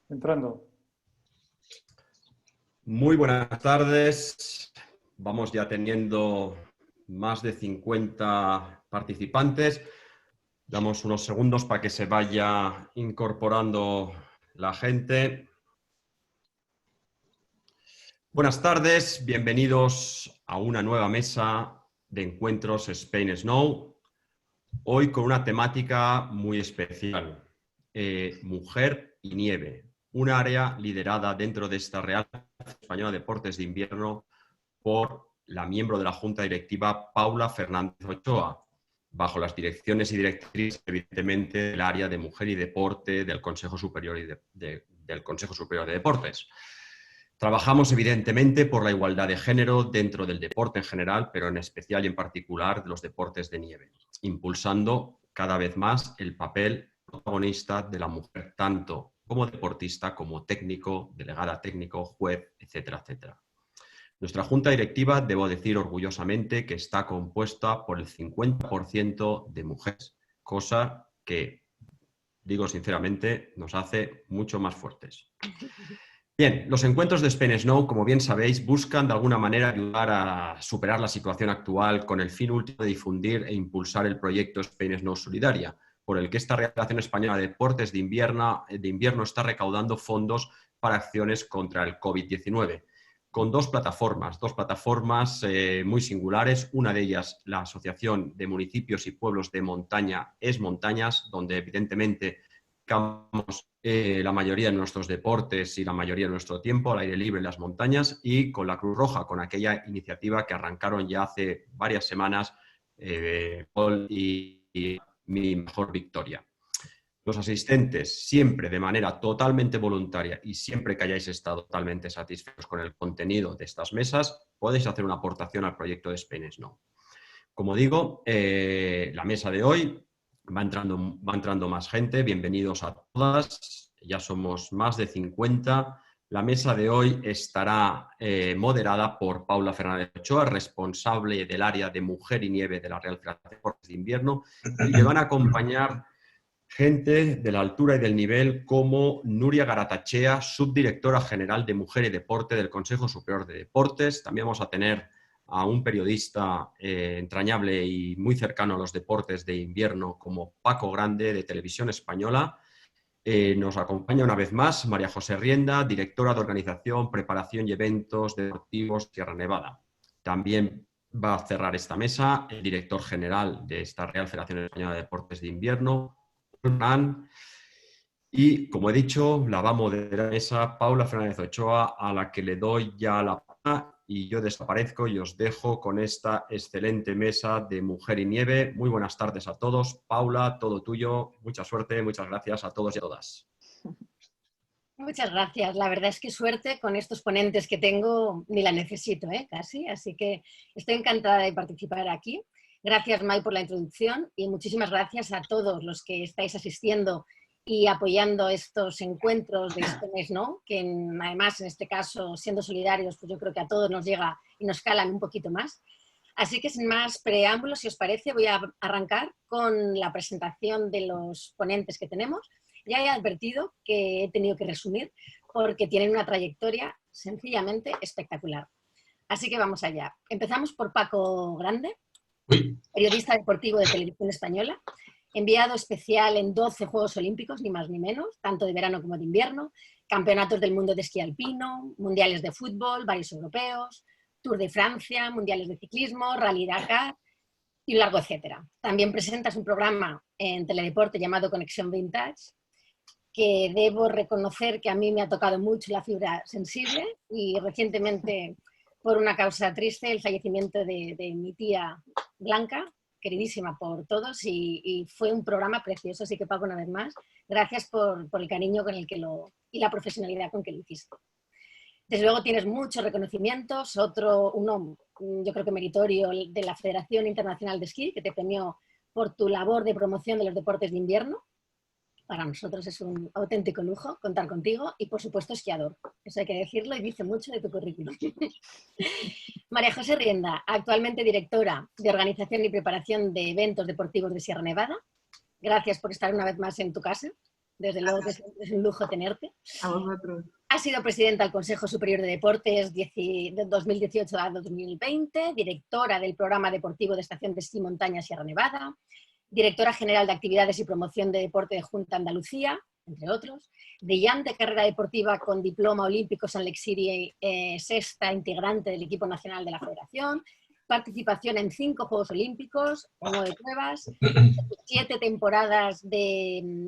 Entrando. Muy buenas tardes. Vamos ya teniendo más de 50 participantes. Damos unos segundos para que se vaya incorporando la gente. Buenas tardes, bienvenidos a una nueva mesa de encuentros Spain Snow. Hoy con una temática muy especial, mujer y nieve. Un área liderada dentro de esta Real Española de Deportes de Invierno por la miembro de la Junta Directiva Paula Fernández Ochoa, bajo las direcciones y directrices, evidentemente, del área de Mujer y Deporte del Consejo Superior del Consejo Superior de Deportes. Trabajamos, evidentemente, por la igualdad de género dentro del deporte en general, pero en especial y en particular de los deportes de nieve, impulsando cada vez más el papel protagonista de la mujer, tanto como deportista, como técnico, delegada técnico, juez, etcétera, etcétera. Nuestra junta directiva, debo decir orgullosamente, que está compuesta por el 50% de mujeres, cosa que, digo sinceramente, nos hace mucho más fuertes. Bien, los encuentros de Spain Snow, como bien sabéis, buscan de alguna manera ayudar a superar la situación actual con el fin último de difundir e impulsar el proyecto Spain Snow Solidaria, por el que esta Relación Española de Deportes de Invierno está recaudando fondos para acciones contra el COVID-19, con dos plataformas muy singulares. Una de ellas, la Asociación de Municipios y Pueblos de Montaña Es Montañas, donde evidentemente la mayoría de nuestros deportes y la mayoría de nuestro tiempo al aire libre en las montañas, y con la Cruz Roja, con aquella iniciativa que arrancaron ya hace varias semanas, Paul y Mi Mejor Victoria. Los asistentes, siempre de manera totalmente voluntaria y siempre que hayáis estado totalmente satisfechos con el contenido de estas mesas, podéis hacer una aportación al proyecto de Spain Snow. Como digo, la mesa de hoy va entrando más gente. Bienvenidos a todas. Ya somos más de 50. La mesa de hoy estará moderada por Paula Fernández Ochoa, responsable del área de Mujer y Nieve de la Real Federación de Deportes de Invierno, y le van a acompañar gente de la altura y del nivel como Nuria Garatachea, subdirectora general de Mujer y Deporte del Consejo Superior de Deportes. También vamos a tener a un periodista entrañable y muy cercano a los deportes de invierno como Paco Grande, de Televisión Española. Nos acompaña una vez más María José Rienda, directora de Organización, Preparación y Eventos Deportivos Sierra Nevada. También va a cerrar esta mesa el director general de esta Real Federación Española de Deportes de Invierno, y, como he dicho, la va a moderar la mesa Paula Fernández Ochoa, a la que le doy ya la palabra y yo desaparezco y os dejo con esta excelente mesa de Mujer y Nieve. Muy buenas tardes a todos. Paula, todo tuyo. Mucha suerte, muchas gracias a todos y a todas. Muchas gracias. La verdad es que suerte con estos ponentes que tengo ni la necesito, casi. Así que estoy encantada de participar aquí. Gracias, Mai, por la introducción, y muchísimas gracias a todos los que estáis asistiendo y apoyando estos encuentros de Spain Snow, que además en este caso, siendo solidarios, pues yo creo que a todos nos llega y nos calan un poquito más. Así que sin más preámbulos, si os parece, voy a arrancar con la presentación de los ponentes que tenemos. Ya he advertido que he tenido que resumir porque tienen una trayectoria sencillamente espectacular. Así que vamos allá. Empezamos por Paco Grande, periodista deportivo de Televisión Española, enviado especial en 12 Juegos Olímpicos, ni más ni menos, tanto de verano como de invierno, campeonatos del mundo de esquí alpino, mundiales de fútbol, varios europeos, Tour de Francia, mundiales de ciclismo, Rally Dakar y un largo etcétera. También presentas un programa en Teledeporte llamado Conexión Vintage, que debo reconocer que a mí me ha tocado mucho la fibra sensible, y recientemente, por una causa triste, el fallecimiento de mi tía Blanca, queridísima por todos, y fue un programa precioso. Así que, Paco, una vez más, gracias por el cariño con el que y la profesionalidad con que lo hiciste. Desde luego tienes muchos reconocimientos, uno yo creo que meritorio, de la Federación Internacional de Esquí, que te premió por tu labor de promoción de los deportes de invierno. Para nosotros es un auténtico lujo contar contigo, y por supuesto esquiador. Eso hay que decirlo y dice mucho de tu currículum. María José Rienda, actualmente directora de Organización y Preparación de Eventos Deportivos de Sierra Nevada. Gracias por estar una vez más en tu casa. Desde luego que es un lujo tenerte. A vosotros. Ha sido presidenta del Consejo Superior de Deportes de 2018 a 2020, directora del Programa Deportivo de Estación de Esquí Montaña Sierra Nevada, directora general de Actividades y Promoción de Deporte de Junta Andalucía, entre otros, brillante carrera deportiva con diploma olímpico San Lake City, sexta integrante del equipo nacional de la Federación, participación en 5 Juegos Olímpicos, 1 de pruebas, 7 temporadas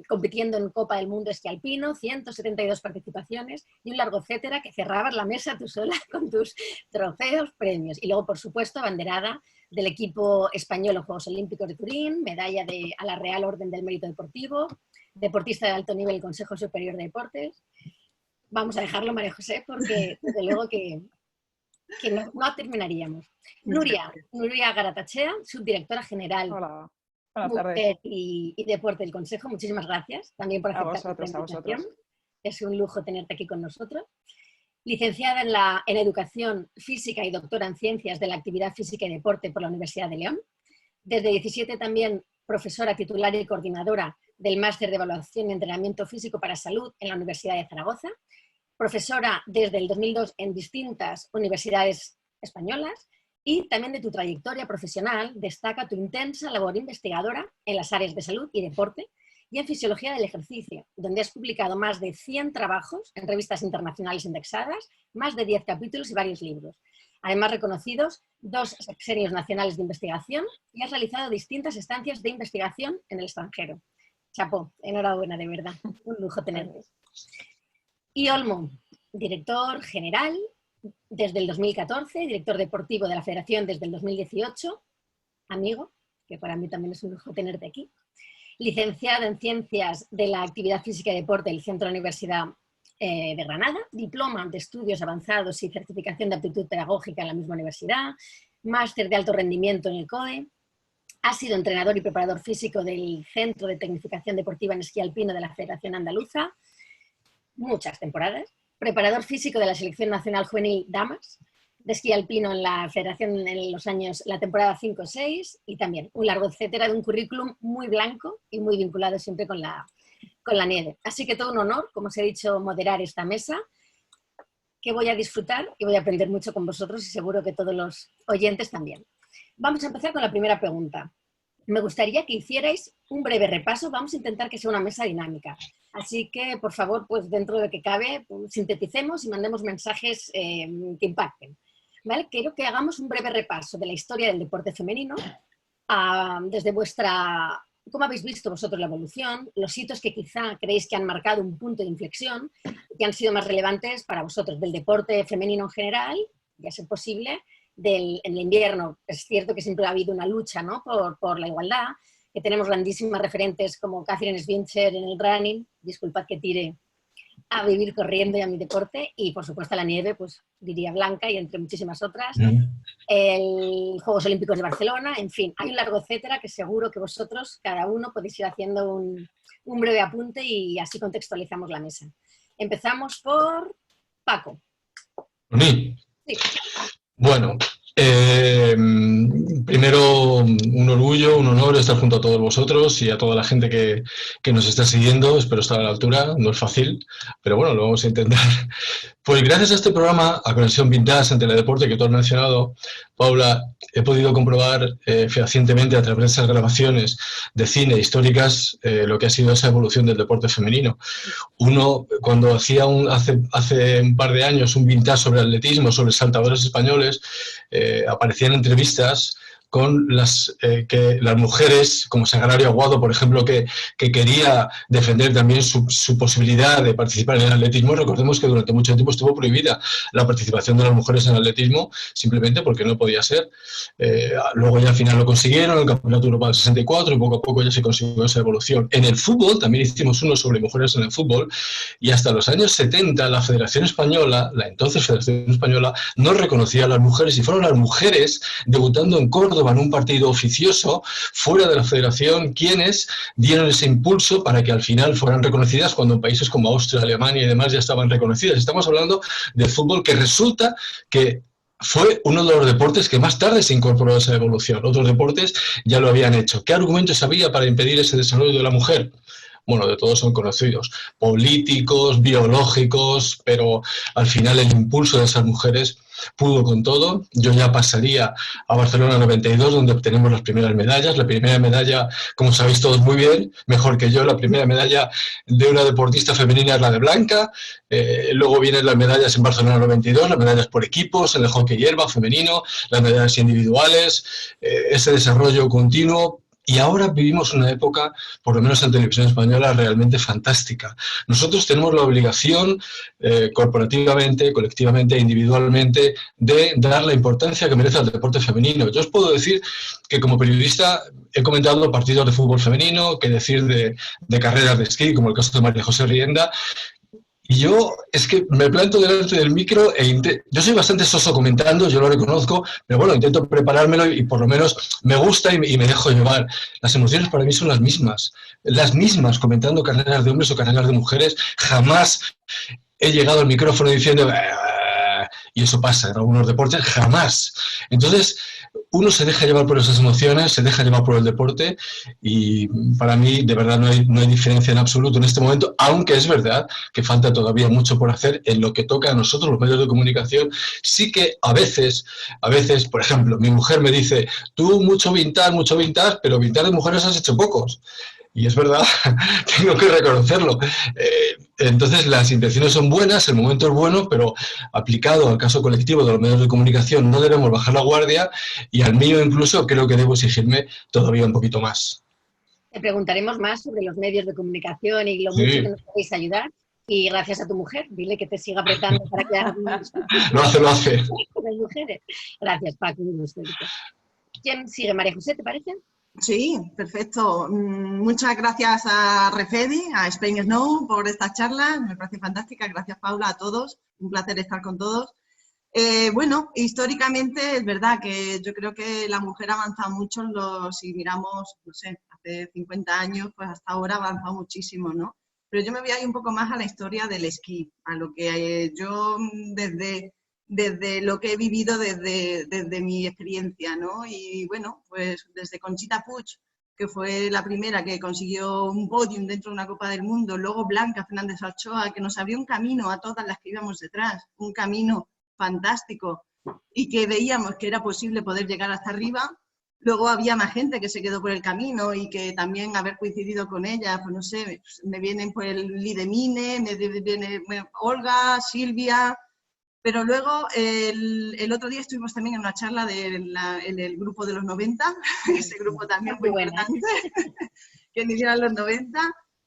compitiendo en Copa del Mundo Esquí Alpino, 172 participaciones y un largo etcétera que cerrabas la mesa tú sola con tus trofeos, premios. Y luego, por supuesto, abanderada del equipo español en Juegos Olímpicos de Turín, medalla a la Real Orden del Mérito Deportivo, deportista de alto nivel del Consejo Superior de Deportes. Vamos a dejarlo, María José, porque desde luego que no terminaríamos. Nuria Garatachea, subdirectora general. Hola, buenas tardes. Y Deporte del Consejo, muchísimas gracias también por aceptar la invitación. Es un lujo tenerte aquí con nosotros. Licenciada en Educación Física y doctora en Ciencias de la Actividad Física y Deporte por la Universidad de León. Desde 2017 también profesora titular y coordinadora del Máster de Evaluación y Entrenamiento Físico para Salud en la Universidad de Zaragoza. Profesora desde el 2002 en distintas universidades españolas y también de tu trayectoria profesional destaca tu intensa labor investigadora en las áreas de salud y deporte y en fisiología del ejercicio, donde has publicado más de 100 trabajos en revistas internacionales indexadas, más de 10 capítulos y varios libros. Además reconocidos 2 sexenios nacionales de investigación y has realizado distintas estancias de investigación en el extranjero. Chapó, enhorabuena, de verdad, un lujo tenerte. Y Olmo, director general desde el 2014, director deportivo de la Federación desde el 2018, amigo, que para mí también es un lujo tenerte aquí, licenciado en Ciencias de la Actividad Física y Deporte del Centro de la Universidad de Granada, diploma de Estudios Avanzados y certificación de aptitud pedagógica en la misma universidad, máster de alto rendimiento en el CODE, ha sido entrenador y preparador físico del Centro de Tecnificación Deportiva en Esquí Alpino de la Federación Andaluza, muchas temporadas, preparador físico de la Selección Nacional Juvenil Damas, de esquí alpino en la Federación en la temporada 5-6 y también un largo etcétera de un currículum muy blanco y muy vinculado siempre con la nieve. Así que todo un honor, como os he dicho, moderar esta mesa, que voy a disfrutar y voy a aprender mucho con vosotros y seguro que todos los oyentes también. Vamos a empezar con la primera pregunta. Me gustaría que hicierais un breve repaso, vamos a intentar que sea una mesa dinámica. Así que, por favor, pues dentro de lo que cabe, pues, sinteticemos y mandemos mensajes que impacten. ¿Vale? Quiero que hagamos un breve repaso de la historia del deporte femenino, desde cómo habéis visto vosotros la evolución, los hitos que quizá creéis que han marcado un punto de inflexión, que han sido más relevantes para vosotros, del deporte femenino en general, y a ser posible, en el invierno. Es cierto que siempre ha habido una lucha, ¿no?, por la igualdad, que tenemos grandísimas referentes como Catherine Schwinzer en el running, disculpad que tire a vivir corriendo y a mi deporte, y por supuesto la nieve, pues diría Blanca y entre muchísimas otras, el Juegos Olímpicos de Barcelona, en fin, hay un largo etcétera que seguro que vosotros, cada uno, podéis ir haciendo un breve apunte y así contextualizamos la mesa. Empezamos por Paco. ¿Por mí? Sí. Bueno, primero un orgullo, un honor estar junto a todos vosotros y a toda la gente que nos está siguiendo. Espero estar a la altura, no es fácil, pero bueno, lo vamos a intentar. Pues gracias a este programa, a Conexión Vintage en Teledeporte que tú has mencionado, Paula, he podido comprobar fehacientemente a través de esas grabaciones de cine históricas lo que ha sido esa evolución del deporte femenino. Uno, cuando hacía hace un par de años un vintage sobre atletismo, sobre saltadores españoles, aparecían entrevistas con las mujeres, como Sagrario Aguado, por ejemplo, que quería defender también su posibilidad de participar en el atletismo. Recordemos que durante mucho tiempo estuvo prohibida la participación de las mujeres en el atletismo, simplemente porque no podía ser. Luego ya al final lo consiguieron, el Campeonato Europeo del 64, y poco a poco ya se consiguió esa evolución. En el fútbol, también hicimos uno sobre mujeres en el fútbol, y hasta los años 70 la Federación Española, la entonces Federación Española, no reconocía a las mujeres, y fueron las mujeres debutando en Córdoba en un partido oficioso fuera de la federación quienes dieron ese impulso para que al final fueran reconocidas, cuando en países como Austria, Alemania y demás ya estaban reconocidas. Estamos hablando del fútbol, que resulta que fue uno de los deportes que más tarde se incorporó a esa evolución. Otros deportes ya lo habían hecho. ¿Qué argumentos había para impedir ese desarrollo de la mujer? bueno, de todos son conocidos, políticos, biológicos, pero al final el impulso de esas mujeres pudo con todo. Yo ya pasaría a Barcelona 92, donde obtenemos las primeras medallas. La primera medalla, como sabéis todos muy bien, mejor que yo, la primera medalla de una deportista femenina es la de Blanca. Luego vienen las medallas en Barcelona 92, las medallas por equipos, en el hockey hierba femenino, las medallas individuales, ese desarrollo continuo. Y ahora vivimos una época, por lo menos en televisión española, realmente fantástica. Nosotros tenemos la obligación, corporativamente, colectivamente, individualmente, de dar la importancia que merece al deporte femenino. Yo os puedo decir que como periodista he comentado partidos de fútbol femenino, que decir de carreras de esquí, como el caso de María José Rienda. Y yo es que me planto delante del micro yo soy bastante soso comentando, yo lo reconozco, pero bueno, intento preparármelo y por lo menos me gusta y me dejo llevar. Las emociones para mí son las mismas comentando carreras de hombres o carreras de mujeres. Jamás he llegado al micrófono diciendo y eso pasa en algunos deportes, jamás. Entonces, uno se deja llevar por esas emociones, se deja llevar por el deporte y para mí de verdad no hay diferencia en absoluto en este momento, aunque es verdad que falta todavía mucho por hacer en lo que toca a nosotros los medios de comunicación. Sí que a veces, por ejemplo, mi mujer me dice, tú mucho vintage, pero vintage de mujeres has hecho pocos. Y es verdad, tengo que reconocerlo. Entonces las intenciones son buenas, el momento es bueno, pero aplicado al caso colectivo de los medios de comunicación no debemos bajar la guardia y al mío incluso creo que debo exigirme todavía un poquito más. Te preguntaremos más sobre los medios de comunicación y lo mucho que nos podéis ayudar. Y gracias a tu mujer, dile que te siga apretando para que hagas más. Lo hace. Las mujeres. Gracias, Paco. ¿Quién sigue? María José, ¿te parece? Sí, perfecto. Muchas gracias a Refedi, a Spain Snow por esta charla. Me parece fantástica. Gracias, Paula, a todos. Un placer estar con todos. Bueno, históricamente es verdad que yo creo que la mujer ha avanzado mucho si miramos, no sé, hace 50 años, pues hasta ahora ha avanzado muchísimo, ¿no? Pero yo me voy a ir un poco más a la historia del esquí, a lo que yo desde lo que he vivido desde mi experiencia, ¿no? Y bueno, pues desde Conchita Puig, que fue la primera que consiguió un podium dentro de una Copa del Mundo, luego Blanca Fernández Ochoa, que nos abrió un camino a todas las que íbamos detrás, un camino fantástico y que veíamos que era posible poder llegar hasta arriba. Luego había más gente que se quedó por el camino y que también haber coincidido con ella, pues no sé, me vienen pues el Lidemine, me viene Olga, Silvia, pero luego el otro día estuvimos también en una charla en el grupo de los 90, ese grupo también muy importante, que iniciaron los 90.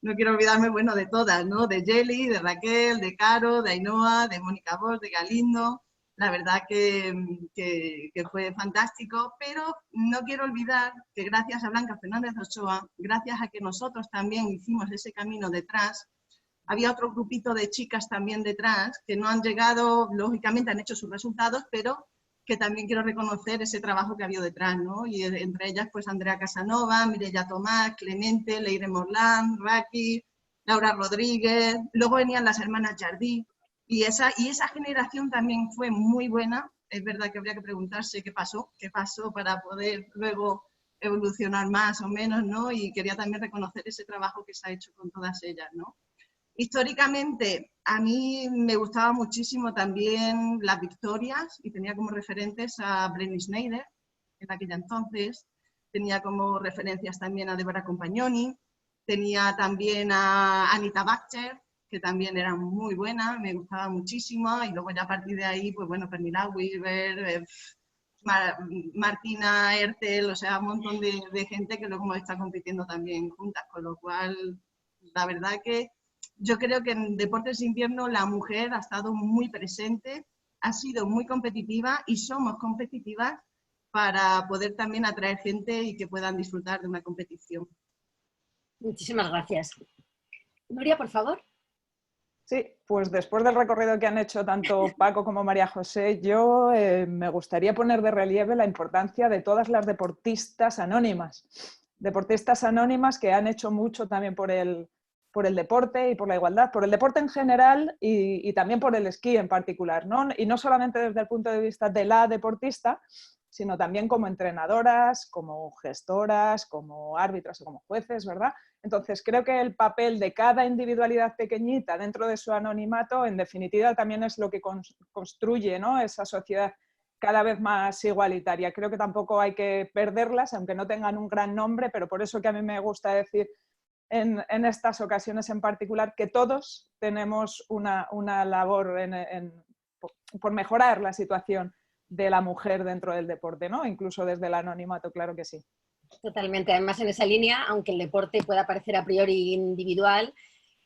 No quiero olvidarme, bueno, de todas, ¿no? De Yeli, de Raquel, de Caro, de Ainhoa, de Mónica Bosch, de Galindo. La verdad que fue fantástico, pero no quiero olvidar que gracias a Blanca Fernández Ochoa, gracias a que nosotros también hicimos ese camino detrás, había otro grupito de chicas también detrás que no han llegado, lógicamente han hecho sus resultados, pero que también quiero reconocer ese trabajo que ha habido detrás, ¿no? Y entre ellas, pues Andrea Casanova, Mireia Tomás, Clemente, Leire Morlán, Raki, Laura Rodríguez, luego venían las hermanas Jardí, y esa generación también fue muy buena. Es verdad que habría que preguntarse qué pasó para poder luego evolucionar más o menos, ¿no? Y quería también reconocer ese trabajo que se ha hecho con todas ellas, ¿no? Históricamente, a mí me gustaba muchísimo también las victorias y tenía como referentes a Brenny Schneider, en aquella entonces, tenía como referencias también a Deborah Compagnoni, tenía también a Anita Bacher, que también era muy buena, me gustaba muchísimo, y luego ya a partir de ahí, pues bueno, Pernilla Wilber, Martina Ertel, o sea, un montón de gente que luego está compitiendo también juntas, con lo cual, la verdad que yo creo que en deportes de invierno la mujer ha estado muy presente, ha sido muy competitiva y somos competitivas para poder también atraer gente y que puedan disfrutar de una competición. Muchísimas gracias. Nuria, por favor. Sí, pues después del recorrido que han hecho tanto Paco como María José, yo me gustaría poner de relieve la importancia de todas las deportistas anónimas que han hecho mucho también por el deporte y por la igualdad, por el deporte en general y también por el esquí en particular, ¿no? Y no solamente desde el punto de vista de la deportista, sino también como entrenadoras, como gestoras, como árbitras o como jueces, ¿verdad? Entonces, creo que el papel de cada individualidad pequeñita dentro de su anonimato, en definitiva, también es lo que construye, ¿no?, esa sociedad cada vez más igualitaria. Creo que tampoco hay que perderlas, aunque no tengan un gran nombre, pero por eso que a mí me gusta decir en estas ocasiones en particular que todos tenemos una labor por mejorar la situación de la mujer dentro del deporte, ¿no? Incluso desde el anonimato, claro que sí. Totalmente. Además, en esa línea, aunque el deporte pueda parecer a priori individual,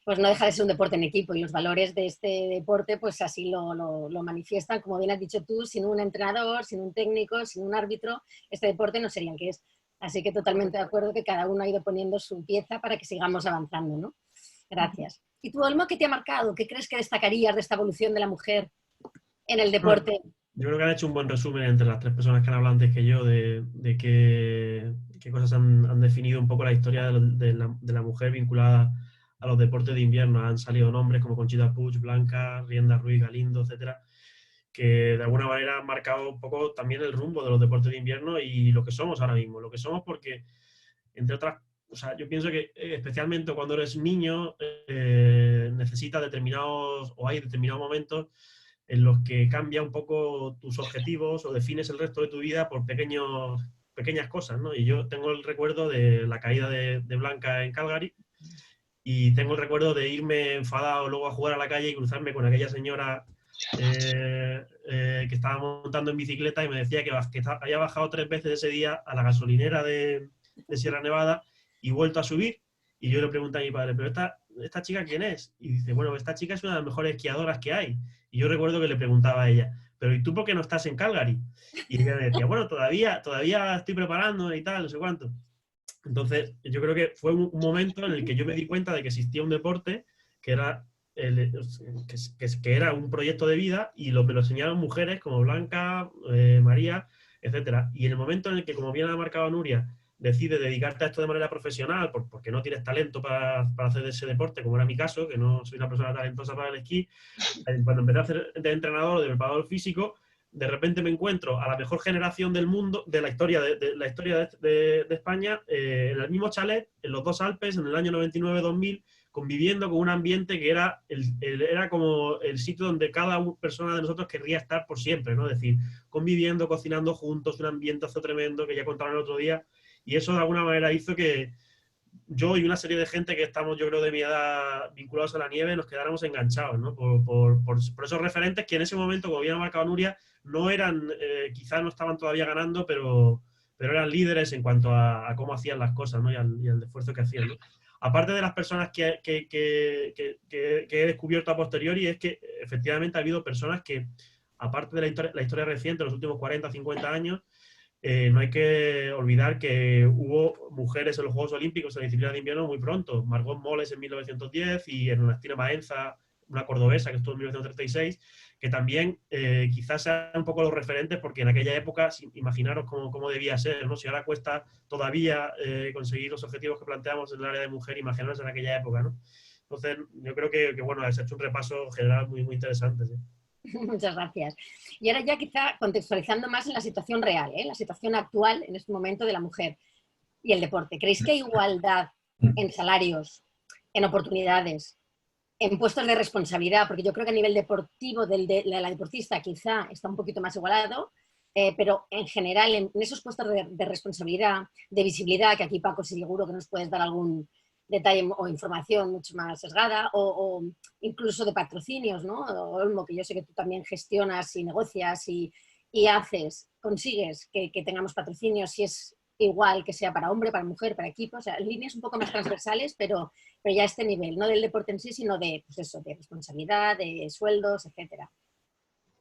pues no deja de ser un deporte en equipo, y los valores de este deporte pues así lo manifiestan. Como bien has dicho tú, sin un entrenador, sin un técnico, sin un árbitro, este deporte no sería el que es. Así que totalmente de acuerdo que cada uno ha ido poniendo su pieza para que sigamos avanzando, ¿no? Gracias. ¿Y tú, Olmo, qué te ha marcado? ¿Qué crees que destacarías de esta evolución de la mujer en el deporte? Bueno, yo creo que han hecho un buen resumen entre las tres personas que han hablado antes que yo de qué cosas han definido un poco la historia de la mujer vinculada a los deportes de invierno. Han salido nombres como Conchita Puig, Blanca, Rienda Ruiz, Galindo, etcétera, que de alguna manera han marcado un poco también el rumbo de los deportes de invierno y lo que somos ahora mismo. Lo que somos porque, entre otras, o sea, yo pienso que especialmente cuando eres niño necesitas determinados, o hay determinados momentos en los que cambia un poco tus objetivos o defines el resto de tu vida por pequeñas cosas, ¿no? Y yo tengo el recuerdo de la caída de Blanca en Calgary, y tengo el recuerdo de irme enfadado luego a jugar a la calle y cruzarme con aquella señora que estaba montando en bicicleta y me decía que había bajado 3 veces ese día a la gasolinera de Sierra Nevada y vuelto a subir. Y yo le pregunté a mi padre, ¿pero esta chica quién es? Y dice, bueno, esta chica es una de las mejores esquiadoras que hay. Y yo recuerdo que le preguntaba a ella, ¿pero y tú por qué no estás en Calgary? Y ella me decía, bueno, todavía estoy preparando y tal, no sé cuánto. Entonces, yo creo que fue un momento en el que yo me di cuenta de que existía un deporte que era, que era un proyecto de vida, y me lo enseñaron mujeres como Blanca, María, etcétera. Y en el momento en el que, como bien ha marcado Nuria, decides dedicarte a esto de manera profesional porque no tienes talento para hacer ese deporte, como era mi caso, que no soy una persona talentosa para el esquí, cuando empecé a hacer de entrenador, de preparador físico, de repente me encuentro a la mejor generación del mundo, de la historia de España, en el mismo chalet, en los dos Alpes, en el año 99-2000, conviviendo con un ambiente que era como el sitio donde cada persona de nosotros querría estar por siempre, ¿no? Es decir, conviviendo, cocinando juntos, un ambientazo tremendo que ya contaron el otro día, y eso de alguna manera hizo que yo y una serie de gente que estamos, yo creo, de mi edad vinculados a la nieve, nos quedáramos enganchados, ¿no? Por esos referentes que en ese momento, como bien ha marcado Nuria, no eran, quizás no estaban todavía ganando, pero eran líderes en cuanto a cómo hacían las cosas, ¿no? Y al esfuerzo que hacían, ¿no? Aparte de las personas que he descubierto a posteriori, es que efectivamente ha habido personas que, aparte de la historia reciente, los últimos 40, 50 años, no hay que olvidar que hubo mujeres en los Juegos Olímpicos en la disciplina de invierno muy pronto. Margot Moles en 1910 y Ernestina Maenza, una cordobesa que estuvo en 1936, que también quizás sean un poco los referentes, porque en aquella época, imaginaros cómo debía ser, ¿no? Si ahora cuesta todavía conseguir los objetivos que planteamos en el área de mujer, imaginaros en aquella época, ¿no? Entonces, yo creo que bueno, se ha hecho un repaso general muy, muy interesante, ¿sí? Muchas gracias. Y ahora ya quizá contextualizando más en la situación real, la situación actual en este momento de la mujer y el deporte. ¿Creéis que hay igualdad en salarios, en oportunidades, en puestos de responsabilidad? Porque yo creo que a nivel deportivo de la deportista quizá está un poquito más igualado, pero en general en esos puestos de responsabilidad, de visibilidad, que aquí Paco seguro que nos puedes dar algún detalle o información mucho más sesgada, o incluso de patrocinios, ¿no? Olmo, que yo sé que tú también gestionas y negocias y consigues que tengamos patrocinios, si es igual que sea para hombre, para mujer, para equipo, o sea, líneas un poco más transversales, pero ya a este nivel, no del deporte en sí, sino de, pues eso, de responsabilidad, de sueldos, etcétera.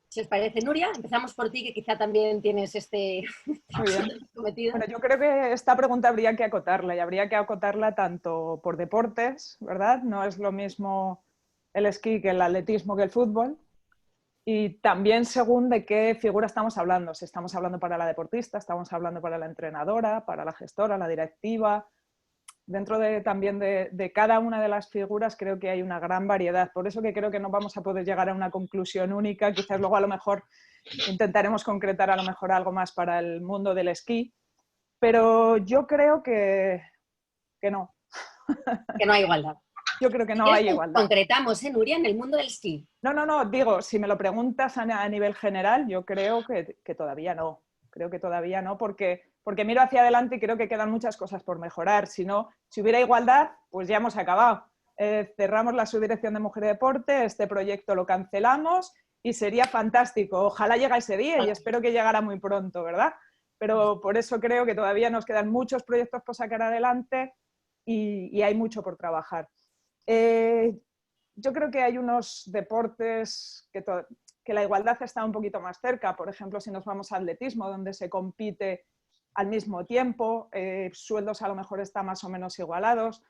Si os parece, Nuria, empezamos por ti, que quizá también tienes este cometido. Bueno, yo creo que esta pregunta habría que acotarla, y habría que acotarla tanto por deportes, ¿verdad? No es lo mismo el esquí que el atletismo que el fútbol. Y también según de qué figura estamos hablando. Si estamos hablando para la deportista, estamos hablando para la entrenadora, para la gestora, la directiva. Dentro también de cada una de las figuras creo que hay una gran variedad. Por eso que creo que no vamos a poder llegar a una conclusión única. Quizás luego a lo mejor intentaremos concretar a lo mejor algo más para el mundo del esquí. Pero yo creo que no. Que no hay igualdad. Yo creo que no hay igualdad. Concretamos, Nuria, en el mundo del esquí. No, digo, si me lo preguntas a nivel general, yo creo que todavía no. Creo que todavía no, porque miro hacia adelante y creo que quedan muchas cosas por mejorar. Si hubiera igualdad, pues ya hemos acabado. Cerramos la Subdirección de Mujer y Deporte, este proyecto lo cancelamos y sería fantástico. Ojalá llegue ese día y espero que llegara muy pronto, ¿verdad? Pero por eso creo que todavía nos quedan muchos proyectos por sacar adelante y hay mucho por trabajar. Yo creo que hay unos deportes que la igualdad está un poquito más cerca. Por ejemplo, si nos vamos a atletismo, donde se compite al mismo tiempo, sueldos a lo mejor están más o menos igualados.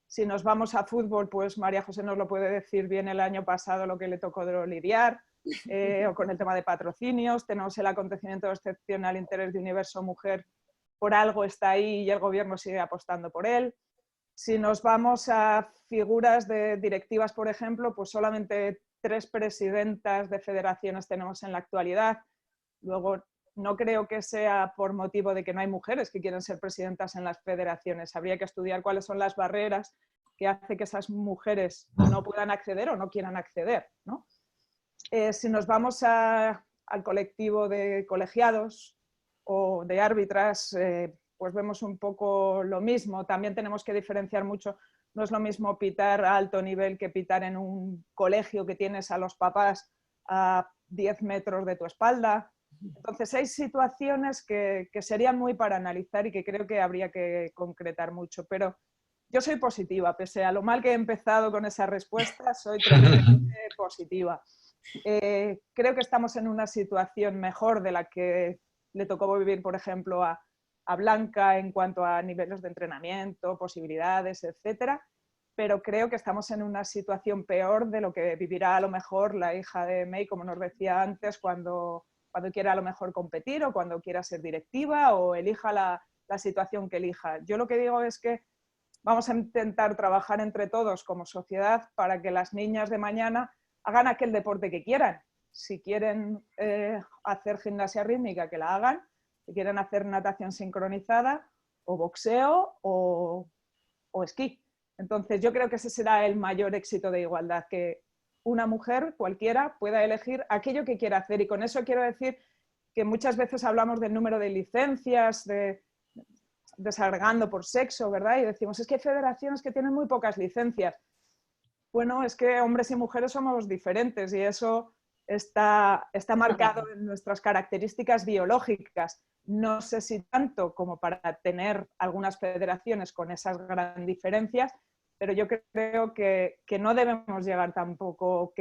Si nos vamos a fútbol, pues María José nos lo puede decir bien el año pasado lo que le tocó lidiar, o con el tema de patrocinios. Tenemos el acontecimiento excepcional Interés de Universo Mujer, por algo está ahí y el gobierno sigue apostando por él. Si nos vamos a figuras de directivas, por ejemplo, pues solamente 3 presidentas de federaciones tenemos en la actualidad. Luego, no creo que sea por motivo de que no hay mujeres que quieran ser presidentas en las federaciones. Habría que estudiar cuáles son las barreras que hacen que esas mujeres no puedan acceder o no quieran acceder, ¿no? Si nos vamos al colectivo de colegiados o de árbitras, pues vemos un poco lo mismo. También tenemos que diferenciar mucho. No es lo mismo pitar a alto nivel que pitar en un colegio que tienes a los papás a 10 metros de tu espalda. Entonces hay situaciones que serían muy para analizar y que creo que habría que concretar mucho. Pero yo soy positiva, pese a lo mal que he empezado con esa respuesta, soy tremendamente positiva. Creo que estamos en una situación mejor de la que le tocó vivir, por ejemplo, a Blanca en cuanto a niveles de entrenamiento, posibilidades, etcétera, pero creo que estamos en una situación peor de lo que vivirá a lo mejor la hija de May, como nos decía antes, cuando quiera a lo mejor competir o cuando quiera ser directiva o elija la situación que elija. Yo lo que digo es que vamos a intentar trabajar entre todos como sociedad para que las niñas de mañana hagan aquel deporte que quieran. Si quieren hacer gimnasia rítmica, que la hagan. Si quieren hacer natación sincronizada o boxeo o esquí. Entonces yo creo que ese será el mayor éxito de igualdad, que una mujer cualquiera pueda elegir aquello que quiera hacer. Y con eso quiero decir que muchas veces hablamos del número de licencias, desagregando por sexo, ¿verdad? Y decimos, es que hay federaciones que tienen muy pocas licencias. Bueno, es que hombres y mujeres somos diferentes y eso está marcado en nuestras características biológicas. No sé si tanto como para tener algunas federaciones con esas grandes diferencias, pero yo creo que no debemos llegar tampoco,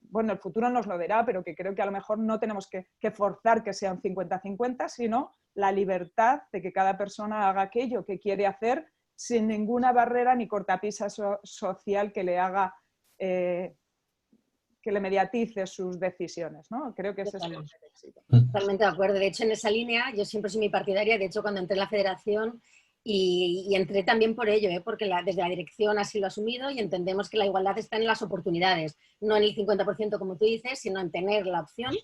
bueno, el futuro nos lo dirá, pero que creo que a lo mejor no tenemos que forzar que sea un 50-50, sino la libertad de que cada persona haga aquello que quiere hacer sin ninguna barrera ni cortapisa social que le haga... que le mediatice sus decisiones, ¿no? Creo que ese es el éxito. Totalmente de acuerdo. De hecho, en esa línea, yo siempre soy muy partidaria. De hecho, cuando entré en la federación, y entré también por ello, porque desde la dirección así lo ha asumido y entendemos que la igualdad está en las oportunidades, no en el 50% como tú dices, sino en tener la opción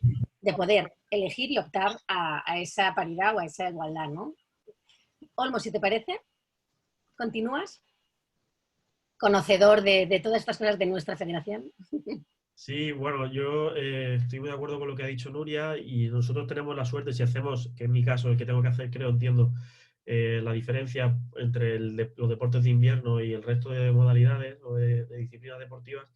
de poder elegir y optar a esa paridad o a esa igualdad, ¿no? Olmo, si te parece, ¿continúas? Conocedor de todas estas cosas de nuestra federación. Sí, bueno, yo estoy muy de acuerdo con lo que ha dicho Nuria y nosotros tenemos la suerte, si hacemos, que en mi caso el que tengo que hacer, entiendo la diferencia entre los deportes de invierno y el resto de modalidades o de disciplinas deportivas,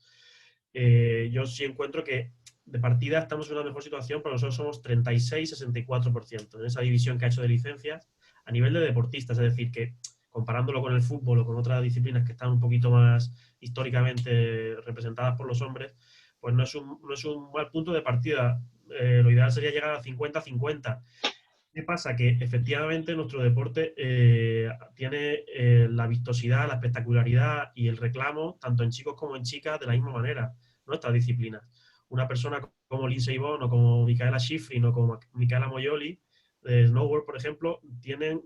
yo sí encuentro que de partida estamos en una mejor situación, pero nosotros somos 36-64% en esa división que ha hecho de licencias a nivel de deportistas, es decir, que comparándolo con el fútbol o con otras disciplinas que están un poquito más históricamente representadas por los hombres, pues no es un mal punto de partida. Lo ideal sería llegar a 50-50. ¿Qué pasa? Que efectivamente nuestro deporte tiene la vistosidad, la espectacularidad y el reclamo, tanto en chicos como en chicas, de la misma manera, nuestras disciplinas. Una persona como Lindsey Vonn o como Micaela Schifrin o como Micaela Moyoli, de snowboard, por ejemplo, tienen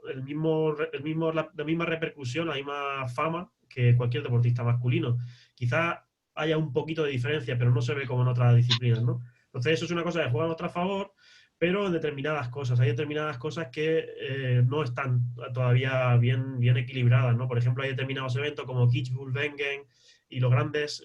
la misma repercusión, la misma fama que cualquier deportista masculino. Quizá haya un poquito de diferencia, pero no se ve como en otras disciplinas, ¿no? Entonces eso es una cosa que juega a nuestro favor, pero en determinadas cosas. Hay determinadas cosas que no están todavía bien equilibradas, ¿no? Por ejemplo, hay determinados eventos como Kitzbühel, Wengen y los grandes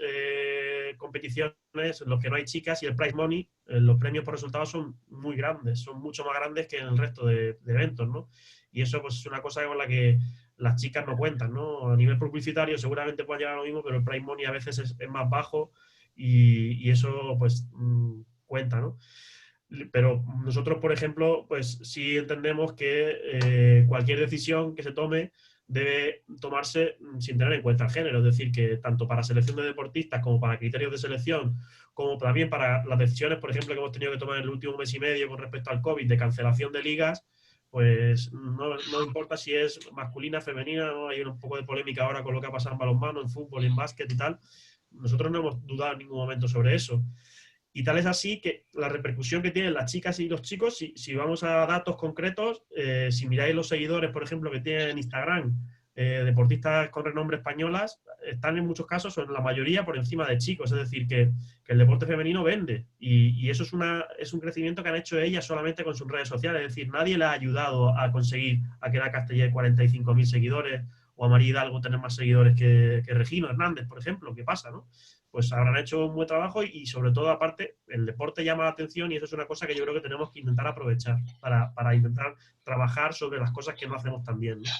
competiciones en los que no hay chicas, y el prize money, los premios por resultados son muy grandes, son mucho más grandes que en el resto de eventos, ¿no? Y eso pues es una cosa con la que las chicas no cuentan, ¿no? A nivel publicitario seguramente pueden llegar a lo mismo, pero el prize money a veces es más bajo y eso pues cuenta, ¿no? Pero nosotros, por ejemplo, pues sí entendemos que cualquier decisión que se tome debe tomarse sin tener en cuenta el género. Es decir, que tanto para selección de deportistas como para criterios de selección, como también para las decisiones, por ejemplo, que hemos tenido que tomar en el último mes y medio con respecto al COVID, de cancelación de ligas, pues no importa si es masculina, femenina, ¿no? Hay un poco de polémica ahora con lo que ha pasado en balonmano, en fútbol, en básquet y tal. Nosotros no hemos dudado en ningún momento sobre eso. Y tal es así que la repercusión que tienen las chicas y los chicos, si vamos a datos concretos, si miráis los seguidores, por ejemplo, que tienen en Instagram, deportistas con renombre españolas, están en muchos casos, o en la mayoría, por encima de chicos. Es decir, que el deporte femenino vende. Y eso es un crecimiento que han hecho ellas solamente con sus redes sociales. Es decir, nadie les ha ayudado a conseguir a que la Castellet 45.000 seguidores, o a María Hidalgo tener más seguidores que Regino Hernández, por ejemplo. ¿Qué pasa, no? Pues habrán hecho un buen trabajo y sobre todo, aparte, el deporte llama la atención, y eso es una cosa que yo creo que tenemos que intentar aprovechar para intentar trabajar sobre las cosas que no hacemos tan bien, ¿no?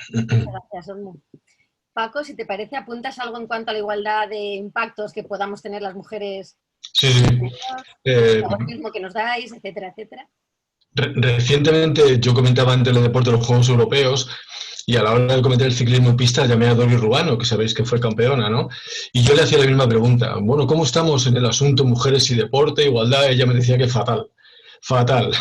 Gracias, Olmo. Paco, si te parece, apuntas algo en cuanto a la igualdad de impactos que podamos tener las mujeres, Sí. el protagonismo que nos dais, etcétera, etcétera. Recientemente yo comentaba en Teledeporte los Juegos Europeos, y a la hora de comentar el ciclismo en pista llamé a Dori Rubano, que sabéis que fue campeona, ¿no? Y yo le hacía la misma pregunta. Bueno, ¿cómo estamos en el asunto mujeres y deporte, igualdad? Ella me decía que fatal,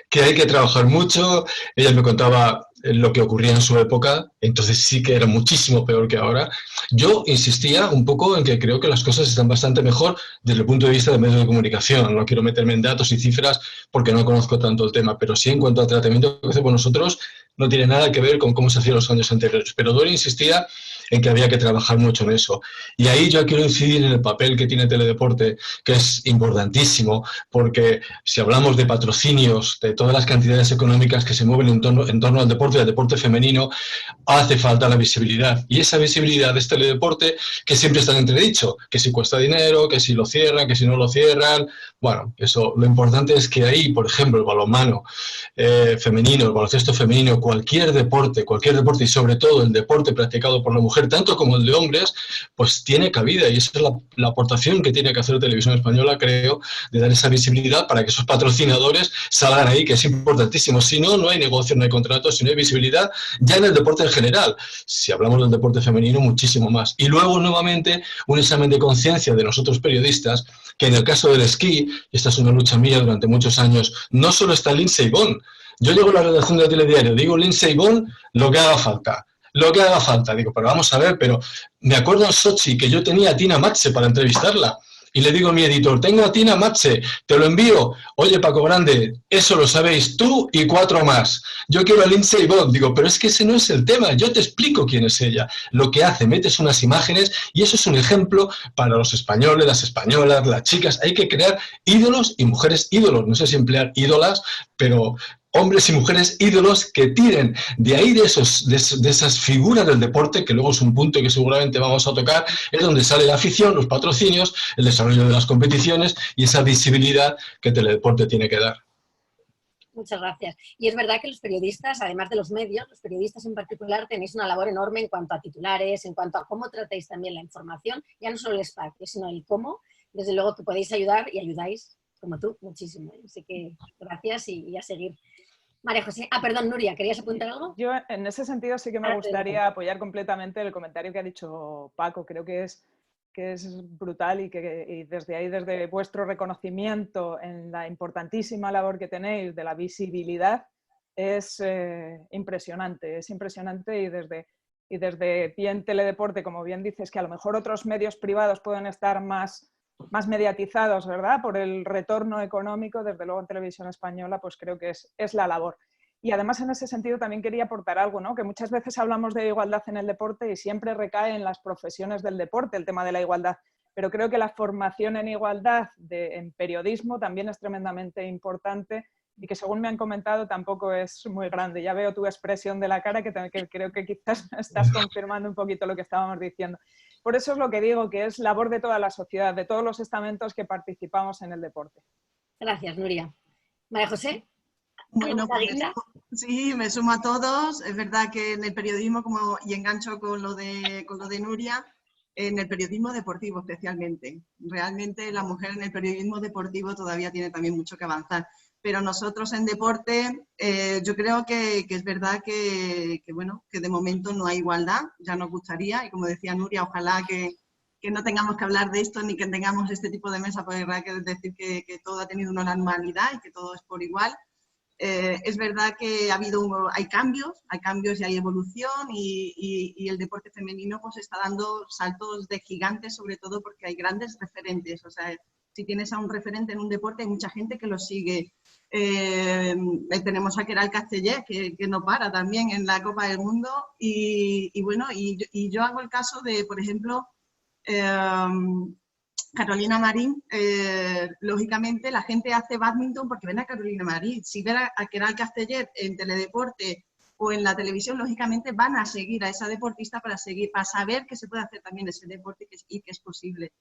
que hay que trabajar mucho. Ella me contaba lo que ocurría en su época, entonces sí que era muchísimo peor que ahora. Yo insistía un poco en que creo que las cosas están bastante mejor desde el punto de vista de medios de comunicación. No quiero meterme en datos y cifras porque no conozco tanto el tema, pero sí en cuanto al tratamiento que hacemos nosotros, no tiene nada que ver con cómo se hacía los años anteriores. Pero Dori insistía en que había que trabajar mucho en eso. Y ahí yo quiero incidir en el papel que tiene Teledeporte, que es importantísimo, porque si hablamos de patrocinios, de todas las cantidades económicas que se mueven en torno al deporte y al deporte femenino, hace falta la visibilidad. Y esa visibilidad de Teledeporte, que siempre está en entredicho, que si cuesta dinero, que si lo cierran, que si no lo cierran. Bueno, eso, lo importante es que ahí, por ejemplo, el balonmano femenino, el baloncesto femenino, cualquier deporte y sobre todo el deporte practicado por la mujer, tanto como el de hombres, pues tiene cabida, y esa es la aportación que tiene que hacer Televisión Española, creo, de dar esa visibilidad para que esos patrocinadores salgan ahí, que es importantísimo. Si no, no hay negocio, no hay contratos, si no hay visibilidad, ya en el deporte en general. Si hablamos del deporte femenino, muchísimo más. Y luego, nuevamente, un examen de conciencia de nosotros periodistas, que en el caso del esquí, y esta es una lucha mía durante muchos años, no solo está Lindsey Vonn. Yo llego a la redacción del Telediario, digo Lindsey Vonn, lo que haga falta. Digo, pero vamos a ver, pero me acuerdo en Sochi que yo tenía a Tina Matze para entrevistarla. Y le digo a mi editor, tengo a Tina Matze, te lo envío. Oye, Paco Grande, eso lo sabéis tú y 4 más. Yo quiero a Lindsey Vonn. Digo, pero es que ese no es el tema, yo te explico quién es ella. Lo que hace, metes unas imágenes, y eso es un ejemplo para los españoles, las españolas, las chicas. Hay que crear ídolos y mujeres ídolos. No sé si emplear ídolas, pero hombres y mujeres ídolos que tiren de ahí, de esas figuras del deporte, que luego es un punto que seguramente vamos a tocar, es donde sale la afición, los patrocinios, el desarrollo de las competiciones y esa visibilidad que Teledeporte tiene que dar. Muchas gracias. Y es verdad que los periodistas, además de los medios, los periodistas en particular, tenéis una labor enorme en cuanto a titulares, en cuanto a cómo tratáis también la información, ya no solo el espacio, sino el cómo. Desde luego que podéis ayudar y ayudáis, como tú, muchísimo. Así que gracias y a seguir. María José, perdón, Nuria, ¿querías apuntar algo? Yo en ese sentido sí que me gustaría apoyar completamente el comentario que ha dicho Paco. Creo que es brutal, y desde ahí, desde vuestro reconocimiento en la importantísima labor que tenéis de la visibilidad, es impresionante, y desde bien Teledeporte, como bien dices, que a lo mejor otros medios privados pueden estar más mediatizados, ¿verdad?, por el retorno económico, desde luego en Televisión Española, pues creo que es la labor. Y además en ese sentido también quería aportar algo, ¿no? Que muchas veces hablamos de igualdad en el deporte y siempre recae en las profesiones del deporte el tema de la igualdad. Pero creo que la formación en igualdad en periodismo también es tremendamente importante y que, según me han comentado, tampoco es muy grande. Ya veo tu expresión de la cara que creo que quizás estás confirmando un poquito lo que estábamos diciendo. Por eso es lo que digo, que es labor de toda la sociedad, de todos los estamentos que participamos en el deporte. Gracias, Nuria. María José. Bueno, pues sí, me sumo a todos. Es verdad que en el periodismo, y engancho con lo de Nuria, en el periodismo deportivo especialmente. Realmente la mujer en el periodismo deportivo todavía tiene también mucho que avanzar. Pero nosotros en deporte, yo creo que es verdad que de momento no hay igualdad, ya nos gustaría, y como decía Nuria, ojalá que no tengamos que hablar de esto ni que tengamos este tipo de mesa, porque es verdad que decir que todo ha tenido una normalidad y que todo es por igual. Es verdad que hay cambios y hay evolución y el deporte femenino pues está dando saltos de gigantes, sobre todo porque hay grandes referentes. O sea, si tienes a un referente en un deporte, hay mucha gente que lo sigue. Tenemos a Queralt Castellet, que no para también en la Copa del Mundo. Y yo hago el caso de, por ejemplo, Carolina Marín. Lógicamente la gente hace bádminton porque ven a Carolina Marín. Si ven a Queralt Castellet en Teledeporte o en la televisión, lógicamente van a seguir a esa deportista para saber que se puede hacer también ese deporte y que es posible.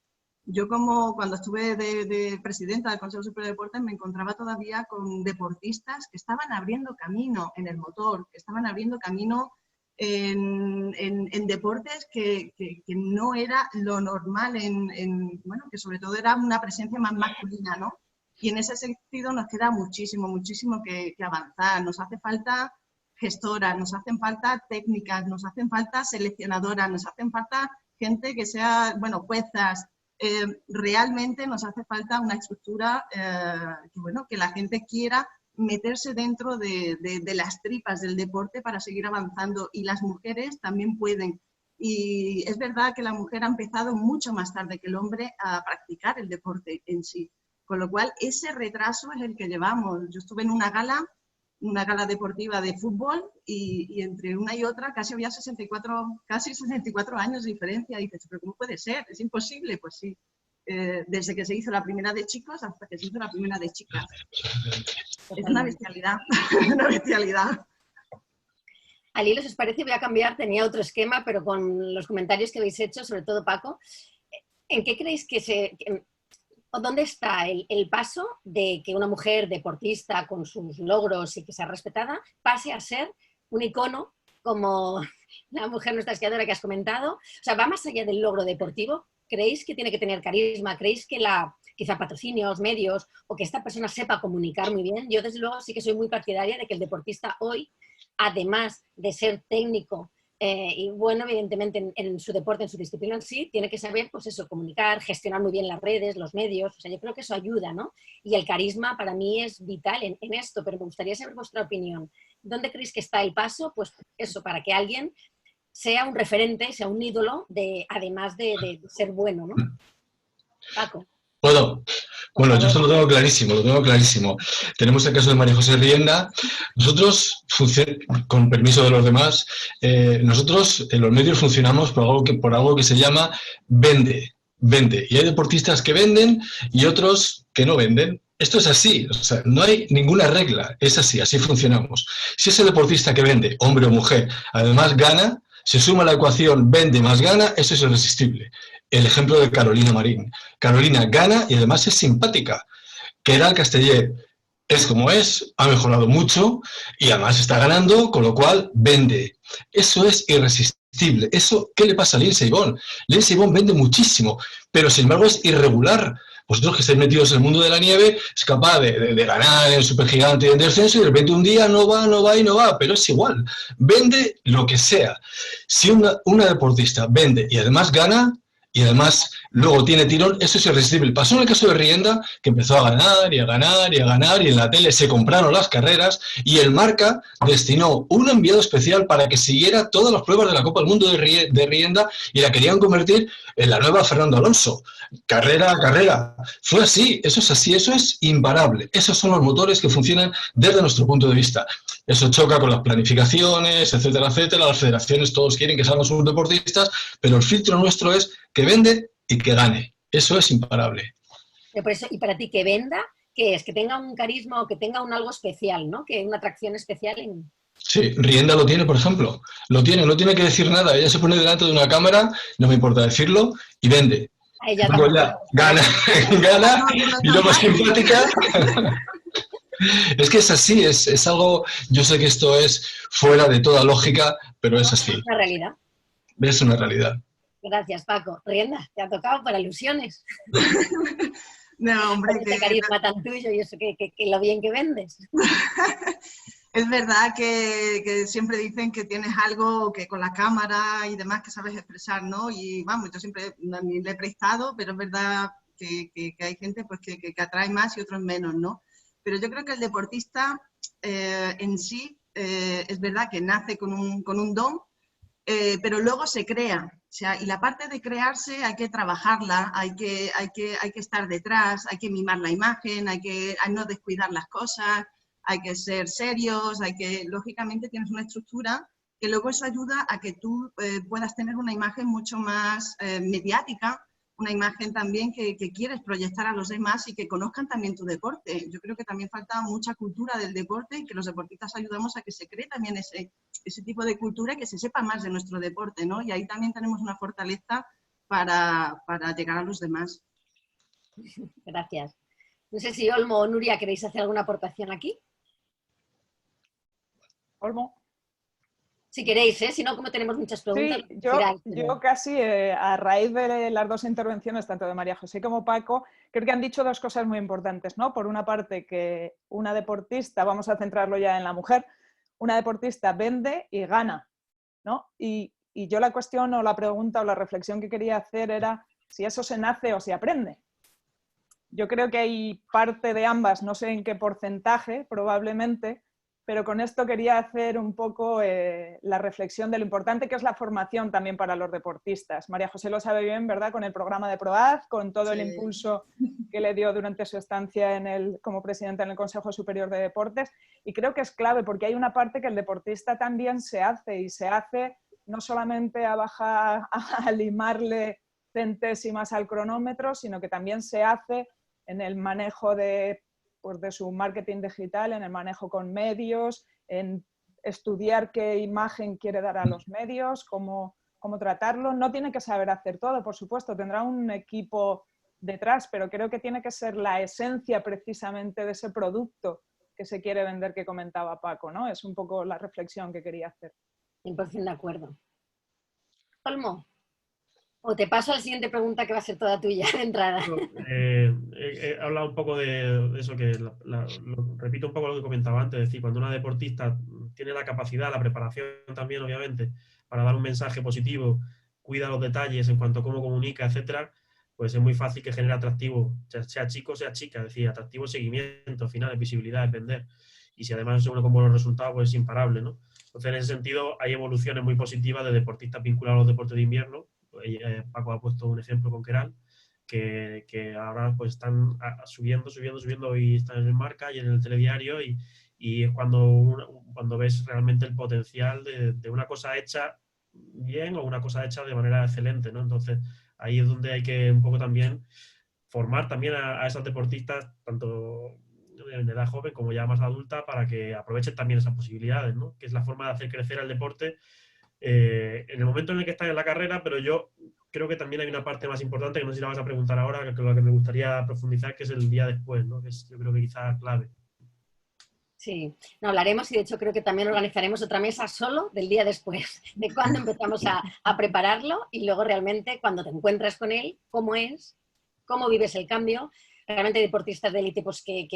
Yo cuando estuve de presidenta del Consejo Superior de Deportes me encontraba todavía con deportistas que estaban abriendo camino en el motor, que estaban abriendo camino en deportes que no era lo normal, que sobre todo era una presencia más masculina, ¿no? Y en ese sentido nos queda muchísimo que avanzar. Nos hace falta gestoras, nos hacen falta técnicas, nos hacen falta seleccionadoras, nos hacen falta gente que sea, juezas. Realmente nos hace falta una estructura que la gente quiera meterse dentro de las tripas del deporte para seguir avanzando, y las mujeres también pueden. Y es verdad que la mujer ha empezado mucho más tarde que el hombre a practicar el deporte en sí, con lo cual ese retraso es el que llevamos. Yo estuve en una gala deportiva de fútbol y entre una y otra casi había 64 años de diferencia. Y dices, ¿pero cómo puede ser? ¿Es imposible? Pues sí. Desde que se hizo la primera de chicos hasta que se hizo la primera de chicas. Es una bestialidad, una bestialidad. Al hilo, si os parece, voy a cambiar, tenía otro esquema, pero con los comentarios que habéis hecho, sobre todo Paco, ¿en qué creéis dónde está el paso de que una mujer deportista con sus logros y que sea respetada pase a ser un icono como la mujer nuestra esquiadora que has comentado? O sea, ¿va más allá del logro deportivo? ¿Creéis que tiene que tener carisma? ¿Creéis que quizá patrocinios, medios, o que esta persona sepa comunicar muy bien? Yo, desde luego, sí que soy muy partidaria de que el deportista hoy, además de ser técnico y bueno, evidentemente en su deporte, en su disciplina en sí, tiene que saber, pues eso, comunicar, gestionar muy bien las redes, los medios. O sea, yo creo que eso ayuda, ¿no? Y el carisma para mí es vital en esto, pero me gustaría saber vuestra opinión. ¿Dónde creéis que está el paso? Pues eso, para que alguien sea un referente, sea un ídolo, además de ser bueno, ¿no? Paco. Bueno, yo esto lo tengo clarísimo. Tenemos el caso de María José Rienda. Nosotros, con permiso de los demás, nosotros en los medios funcionamos por algo que se llama vende. Y hay deportistas que venden y otros que no venden. Esto es así, o sea, no hay ninguna regla, es así funcionamos. Si ese deportista que vende, hombre o mujer, además gana, se suma a la ecuación vende más gana, eso es irresistible. El ejemplo de Carolina Marín. Carolina gana y además es simpática. Queralt Castellet es como es, ha mejorado mucho y además está ganando, con lo cual vende. Eso es irresistible. Eso, ¿qué le pasa a Lindsey Vonn? Lindsey Vonn vende muchísimo, pero sin embargo es irregular. Vosotros que estáis metidos en el mundo de la nieve, es capaz de ganar en Supergigante y en descenso, y de repente un día no va, pero es igual. Vende lo que sea. Si una deportista vende y además gana, y además luego tiene tirón, eso es irresistible. Pasó en el caso de Rienda, que empezó a ganar y a ganar y a ganar, y en la tele se compraron las carreras, y el Marca destinó un enviado especial para que siguiera todas las pruebas de la Copa del Mundo de Rienda, y la querían convertir en la nueva Fernando Alonso. Carrera a carrera. Fue así, eso es así, eso es imparable. Esos son los motores que funcionan desde nuestro punto de vista. Eso choca con las planificaciones, etcétera, etcétera. Las federaciones todos quieren que salgan sus deportistas, pero el filtro nuestro es que vende y que gane. Eso es imparable. Por eso, y para ti, que venda, ¿qué es? Que tenga un carisma o que tenga un algo especial, ¿no? Que una atracción especial en... Sí, Rienda lo tiene, por ejemplo. Lo tiene, no tiene que decir nada. Ella se pone delante de una cámara, no me importa decirlo, y vende. A ella Luego ya gana, gana, y lo más simpática. Es que es así, es algo, yo sé que esto es fuera de toda lógica, pero es así. Es una realidad. Es una realidad. Gracias, Paco. Rienda, te ha tocado para ilusiones. No, hombre, Con ese carisma tan tuyo y eso que lo bien que vendes. Es verdad que siempre dicen que tienes algo que con la cámara y demás que sabes expresar, ¿no? Y vamos, yo siempre le he prestado, pero es verdad que hay gente pues que atrae más y otros menos, ¿no? Pero yo creo que el deportista en sí es verdad que nace con un don, pero luego se crea. O sea, y la parte de crearse hay que trabajarla, hay que estar detrás, hay que mimar la imagen, hay no descuidar las cosas, hay que ser serios, lógicamente tienes una estructura que luego eso ayuda a que tú puedas tener una imagen mucho más mediática, una imagen también que quieres proyectar a los demás y que conozcan también tu deporte. Yo creo que también falta mucha cultura del deporte y que los deportistas ayudamos a que se cree también ese tipo de cultura y que se sepa más de nuestro deporte, ¿no? Y ahí también tenemos una fortaleza para llegar a los demás. Gracias. No sé si Olmo o Nuria queréis hacer alguna aportación aquí. Olmo. Si queréis, ¿eh? Si no, como tenemos muchas preguntas. Sí, yo casi, a raíz de las dos intervenciones, tanto de María José como Paco, creo que han dicho dos cosas muy importantes, ¿no? Por una parte, que una deportista, vamos a centrarlo ya en la mujer, una deportista vende y gana, ¿no? Y yo la cuestión o la pregunta o la reflexión que quería hacer era si eso se nace o se aprende. Yo creo que hay parte de ambas, no sé en qué porcentaje, probablemente, pero con esto quería hacer un poco la reflexión de lo importante que es la formación también para los deportistas. María José lo sabe bien, ¿verdad? Con el programa de PROAD, con todo el impulso que le dio durante su estancia como presidenta en el Consejo Superior de Deportes. Y creo que es clave porque hay una parte que el deportista también se hace, y se hace no solamente a limarle centésimas al cronómetro, sino que también se hace en el manejo de su marketing digital, en el manejo con medios, en estudiar qué imagen quiere dar a los medios, cómo tratarlo. No tiene que saber hacer todo, por supuesto, tendrá un equipo detrás, pero creo que tiene que ser la esencia precisamente de ese producto que se quiere vender, que comentaba Paco, ¿no? Es un poco la reflexión que quería hacer. 100% de acuerdo. Olmo. O te paso a la siguiente pregunta que va a ser toda tuya de entrada. He hablado un poco de eso, que repito un poco lo que comentaba antes, es decir, cuando una deportista tiene la capacidad, la preparación también, obviamente, para dar un mensaje positivo, cuida los detalles en cuanto a cómo comunica, etcétera, pues es muy fácil que genere atractivo, sea chico o sea chica, es decir, atractivo seguimiento, al final, es visibilidad, es vender. Y si además se une con buenos resultados, pues es imparable, ¿no? Entonces, en ese sentido, hay evoluciones muy positivas de deportistas vinculados a los deportes de invierno. Paco ha puesto un ejemplo con Keral, que ahora pues están subiendo y están en el Marca y en el telediario, y es cuando ves realmente el potencial de una cosa hecha bien o una cosa hecha de manera excelente, ¿no? Entonces ahí es donde hay que un poco también formar también a esas deportistas, tanto en edad joven como ya más adulta, para que aprovechen también esas posibilidades, ¿no? Que es la forma de hacer crecer el deporte en el momento en el que están en la carrera, pero yo creo que también hay una parte más importante que no sé si la vas a preguntar ahora, que es lo que me gustaría profundizar, que es el día después, ¿no? Que es, yo creo que quizás clave. Sí, no hablaremos, y de hecho creo que también organizaremos otra mesa solo del día después, de cuando empezamos a prepararlo, y luego realmente cuando te encuentras con él, cómo es, cómo vives el cambio. Realmente hay deportistas de élite pues, que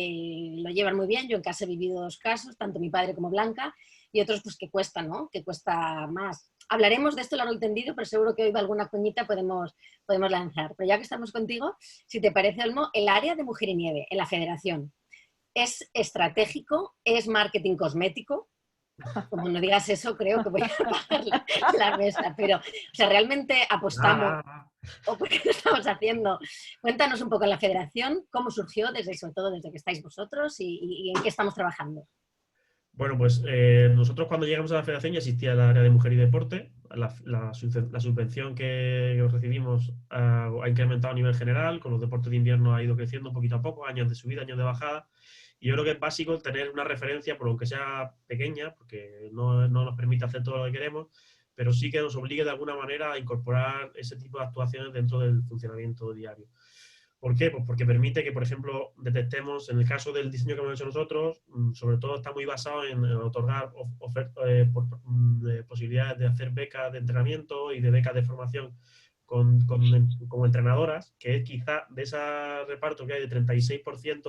lo llevan muy bien. Yo en casa he vivido dos casos, tanto mi padre como Blanca, y otros pues que cuestan, ¿no? Que cuesta más. hablaremos de esto largo y tendido, pero seguro que hoy alguna coñita podemos lanzar. Pero ya que estamos contigo, si te parece, Olmo, el área de Mujer y Nieve en la Federación es estratégico, es marketing cosmético. Como no digas eso, creo que voy a apagar la mesa. Pero, o sea, realmente apostamos. ¿O por qué lo estamos haciendo? Cuéntanos un poco en la Federación, cómo surgió, sobre todo desde que estáis vosotros y en qué estamos trabajando. Bueno, pues nosotros cuando llegamos a la Federación ya existía el área de mujer y deporte. La subvención que recibimos ha incrementado a nivel general, con los deportes de invierno ha ido creciendo poquito a poco, años de subida, años de bajada. Y yo creo que es básico tener una referencia, por aunque sea pequeña, porque no nos permite hacer todo lo que queremos, pero sí que nos obligue de alguna manera a incorporar ese tipo de actuaciones dentro del funcionamiento diario. ¿Por qué? Pues porque permite que, por ejemplo, detectemos, en el caso del diseño que hemos hecho nosotros, sobre todo está muy basado en otorgar posibilidades de hacer becas de entrenamiento y de becas de formación como entrenadoras, que es quizá de ese reparto que hay de 36%,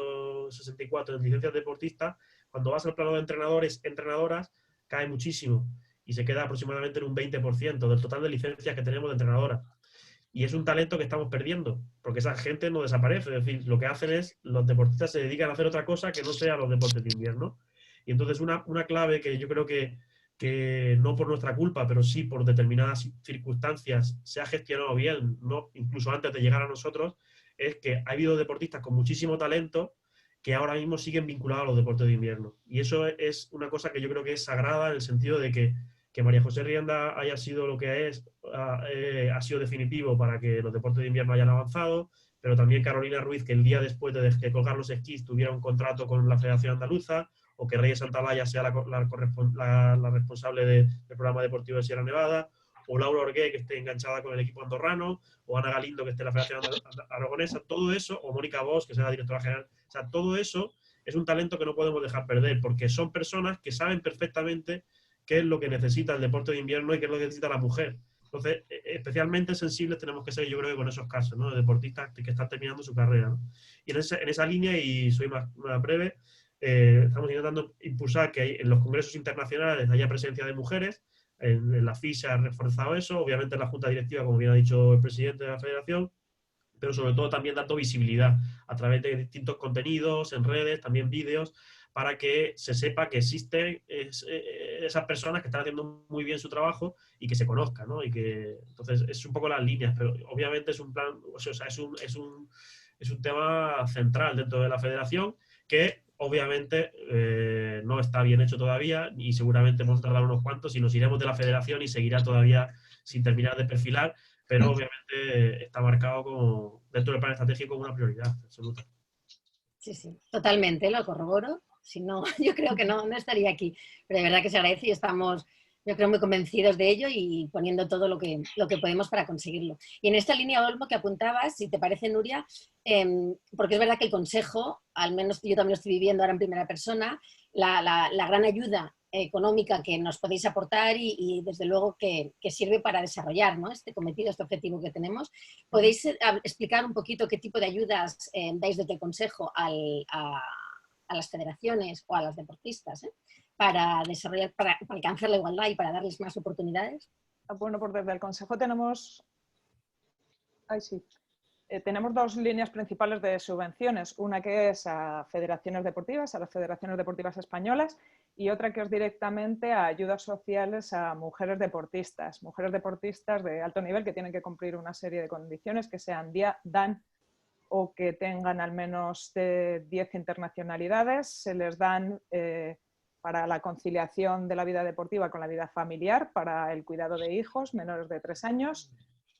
64% en licencias deportistas, cuando vas al plano de entrenadores, entrenadoras, cae muchísimo y se queda aproximadamente en un 20% del total de licencias que tenemos de entrenadoras. Y es un talento que estamos perdiendo, porque esa gente no desaparece. Es decir, lo que hacen es, los deportistas se dedican a hacer otra cosa que no sea los deportes de invierno. Y entonces una clave que yo creo que no por nuestra culpa, pero sí por determinadas circunstancias se ha gestionado bien, ¿no? Incluso antes de llegar a nosotros, es que ha habido deportistas con muchísimo talento que ahora mismo siguen vinculados a los deportes de invierno. Y eso es una cosa que yo creo que es sagrada en el sentido de que María José Rienda haya sido lo que es, ha sido definitivo para que los deportes de invierno hayan avanzado, pero también Carolina Ruiz, que el día después de colgar los esquís tuviera un contrato con la Federación Andaluza, o que Reyes Santalaya sea la responsable del programa deportivo de Sierra Nevada, o Laura Orgué, que esté enganchada con el equipo andorrano, o Ana Galindo, que esté en la Federación Aragonesa, todo eso, o Mónica Bosch, que sea la directora general, o sea, todo eso es un talento que no podemos dejar perder, porque son personas que saben perfectamente qué es lo que necesita el deporte de invierno y qué es lo que necesita la mujer. Entonces, especialmente sensibles tenemos que ser, yo creo que con esos casos, ¿no? De deportistas que están terminando su carrera, ¿no? Y en esa línea, y soy más breve, estamos intentando impulsar que en los congresos internacionales haya presencia de mujeres. En la FI se ha reforzado eso, obviamente en la Junta Directiva, como bien ha dicho el presidente de la Federación, pero sobre todo también dando visibilidad a través de distintos contenidos, en redes, también vídeos, para que se sepa que existen esas personas que están haciendo muy bien su trabajo y que se conozcan, ¿no? Y que, entonces, es un poco las líneas, pero obviamente es un plan, o sea, es un tema central dentro de la Federación que obviamente no está bien hecho todavía y seguramente vamos a tardar unos cuantos y nos iremos de la Federación y seguirá todavía sin terminar de perfilar, pero obviamente está marcado como dentro del plan estratégico como una prioridad absoluta. Sí, sí, totalmente, lo corroboro. Si no, yo creo que no estaría aquí. Pero de verdad que se agradece y estamos, yo creo, muy convencidos de ello y poniendo todo lo que podemos para conseguirlo. Y en esta línea, Olmo, que apuntabas, si te parece, Nuria, porque es verdad que el Consejo, al menos yo también lo estoy viviendo ahora en primera persona, la gran ayuda económica que nos podéis aportar y desde luego que sirve para desarrollar, ¿no? Este cometido, este objetivo que tenemos. ¿Podéis explicar un poquito qué tipo de ayudas dais desde el Consejo a las federaciones o a los deportistas para desarrollar, para alcanzar la igualdad y para darles más oportunidades? Bueno, pues desde el Consejo tenemos... tenemos dos líneas principales de subvenciones, una que es a federaciones deportivas, a las federaciones deportivas españolas, y otra que es directamente a ayudas sociales a mujeres deportistas de alto nivel que tienen que cumplir una serie de condiciones que sean DAN o que tengan al menos 10 internacionalidades. Se les dan para la conciliación de la vida deportiva con la vida familiar, para el cuidado de hijos menores de 3 años,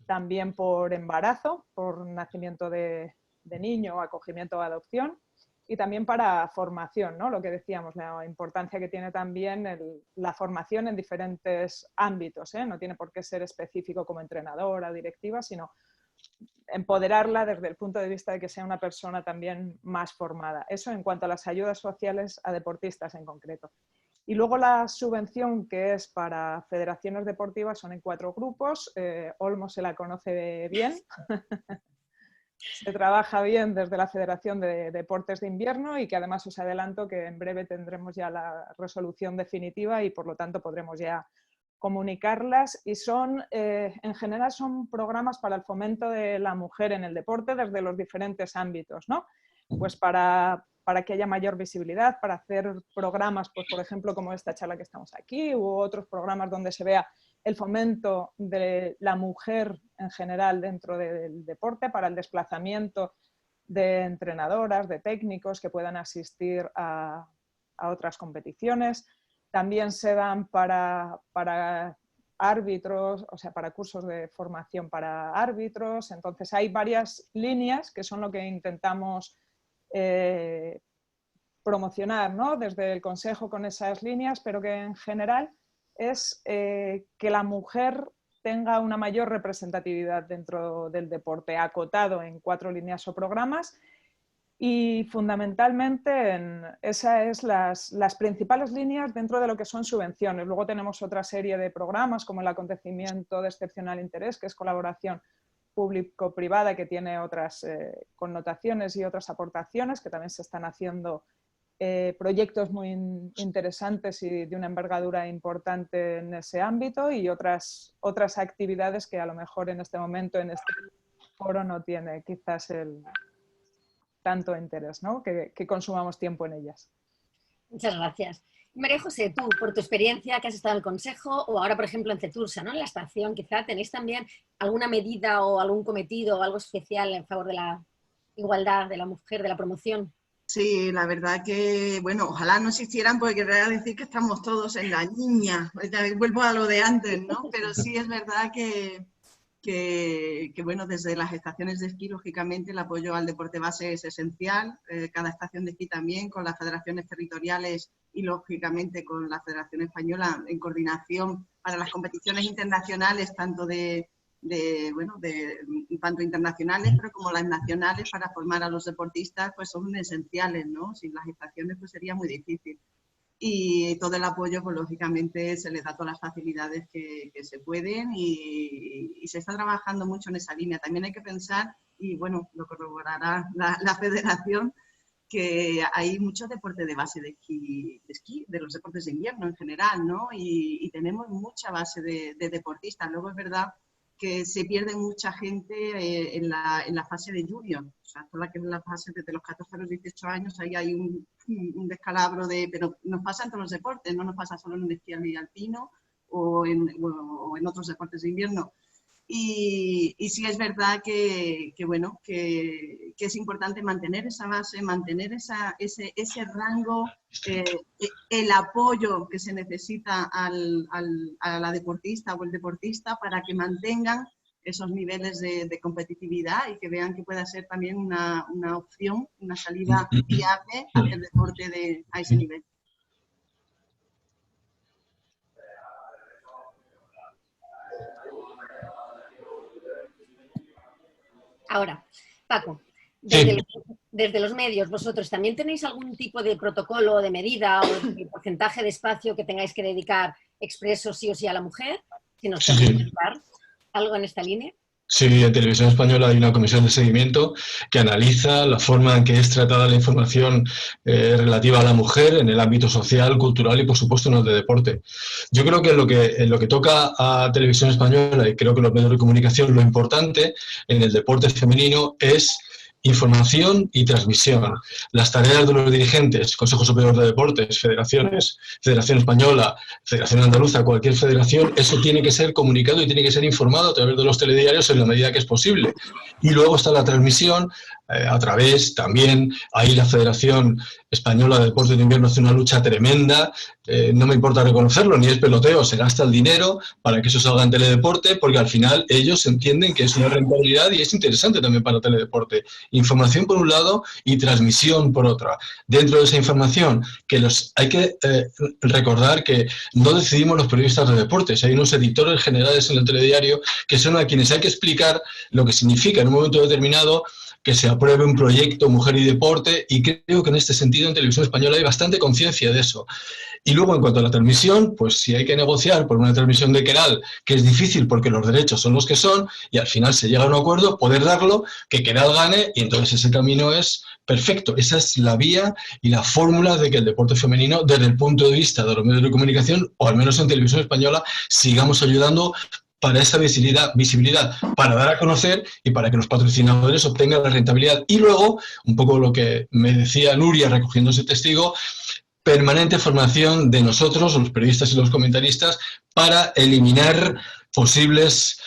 también por embarazo, por nacimiento de niño, acogimiento o adopción, y también para formación, ¿no? Lo que decíamos, la importancia que tiene también la formación en diferentes ámbitos, ¿eh? No tiene por qué ser específico como entrenadora, directiva, sino empoderarla desde el punto de vista de que sea una persona también más formada. Eso en cuanto a las ayudas sociales a deportistas en concreto. Y luego la subvención que es para federaciones deportivas son en 4 grupos. Olmo se la conoce bien. Se trabaja bien desde la Federación de Deportes de Invierno y que además os adelanto que en breve tendremos ya la resolución definitiva y por lo tanto podremos ya comunicarlas y son, en general son programas para el fomento de la mujer en el deporte desde los diferentes ámbitos, ¿no? Pues para que haya mayor visibilidad, para hacer programas, pues por ejemplo, como esta charla que estamos aquí, u otros programas donde se vea el fomento de la mujer en general dentro del deporte, para el desplazamiento de entrenadoras, de técnicos que puedan asistir a otras competiciones. También se dan para árbitros, o sea, para cursos de formación para árbitros. Entonces hay varias líneas que son lo que intentamos promocionar, ¿no? Desde el Consejo con esas líneas, pero que en general es que la mujer tenga una mayor representatividad dentro del deporte, acotado en 4 líneas o programas. Y fundamentalmente esas es las principales líneas dentro de lo que son subvenciones. Luego tenemos otra serie de programas como el acontecimiento de excepcional interés, que es colaboración público-privada, que tiene otras connotaciones y otras aportaciones, que también se están haciendo proyectos muy interesantes y de una envergadura importante en ese ámbito, y otras actividades que a lo mejor en este momento, en este foro, no tiene quizás tanto interés, ¿no? Que consumamos tiempo en ellas. Muchas gracias. María José, tú, por tu experiencia que has estado en el Consejo o ahora, por ejemplo, en CETURSA, ¿no? En la estación, quizá tenéis también alguna medida o algún cometido o algo especial en favor de la igualdad de la mujer, de la promoción. Sí, la verdad que, bueno, ojalá no existieran, porque querría decir que estamos todos en la línea. Vuelvo a lo de antes, ¿no? Pero sí es verdad que bueno, desde las estaciones de esquí, lógicamente, el apoyo al deporte base es esencial. Cada estación de esquí también, con las federaciones territoriales y, lógicamente, con la Federación Española, en coordinación para las competiciones internacionales, tanto tanto internacionales, pero como las nacionales, para formar a los deportistas, pues son esenciales, ¿no? Sin las estaciones pues sería muy difícil. Y todo el apoyo, pues lógicamente se les da todas las facilidades que se pueden, y se está trabajando mucho en esa línea. También hay que pensar, y bueno, lo corroborará la federación, que hay mucho deporte de base de esquí, de los deportes de invierno en general, ¿no? Y tenemos mucha base de deportistas. Luego es verdad que se pierde mucha gente en la fase de junior, o sea, toda la que es la fase desde los 14 a los 18 años, ahí hay un descalabro pero nos pasa en todos los deportes, no nos pasa solo en el esquí alpino o en otros deportes de invierno. Y sí es verdad que es importante mantener esa base, mantener ese rango, el apoyo que se necesita a la deportista o el deportista para que mantengan esos niveles de competitividad y que vean que pueda ser también una opción, una salida viable hacia el deporte a ese nivel. Ahora, Paco, desde los medios, ¿vosotros también tenéis algún tipo de protocolo, de medida o de porcentaje de espacio que tengáis que dedicar expreso sí o sí a la mujer? Si nos podéis explicar algo en esta línea. Sí, en Televisión Española hay una comisión de seguimiento que analiza la forma en que es tratada la información relativa a la mujer en el ámbito social, cultural y, por supuesto, en el de deporte. Yo creo que en lo que toca a Televisión Española, y creo que en los medios de comunicación, lo importante en el deporte femenino es información y transmisión. Las tareas de los dirigentes, Consejo Superior de Deportes, federaciones, Federación Española, Federación Andaluza, cualquier federación, eso tiene que ser comunicado y tiene que ser informado a través de los telediarios en la medida que es posible. Y luego está la transmisión a través también, ahí la Federación Española de Deportes de Invierno hace una lucha tremenda, no me importa reconocerlo, ni es peloteo, se gasta el dinero para que eso salga en teledeporte, porque al final ellos entienden que es una rentabilidad y es interesante también para teledeporte. Información por un lado y transmisión por otra. Dentro de esa información, hay que recordar que no decidimos los periodistas de deportes, hay unos editores generales en el telediario que son a quienes hay que explicar lo que significa en un momento determinado que se apruebe un proyecto Mujer y Deporte, y creo que en este sentido en Televisión Española hay bastante conciencia de eso. Y luego, en cuanto a la transmisión, pues si hay que negociar por una transmisión de Queral, que es difícil porque los derechos son los que son, y al final se llega a un acuerdo, poder darlo, que Queral gane, y entonces ese camino es perfecto. Esa es la vía y la fórmula de que el deporte femenino, desde el punto de vista de los medios de comunicación, o al menos en Televisión Española, sigamos ayudando para esa visibilidad, para dar a conocer y para que los patrocinadores obtengan la rentabilidad. Y luego, un poco lo que me decía Nuria recogiendo ese testigo, permanente formación de nosotros, los periodistas y los comentaristas, para eliminar posibles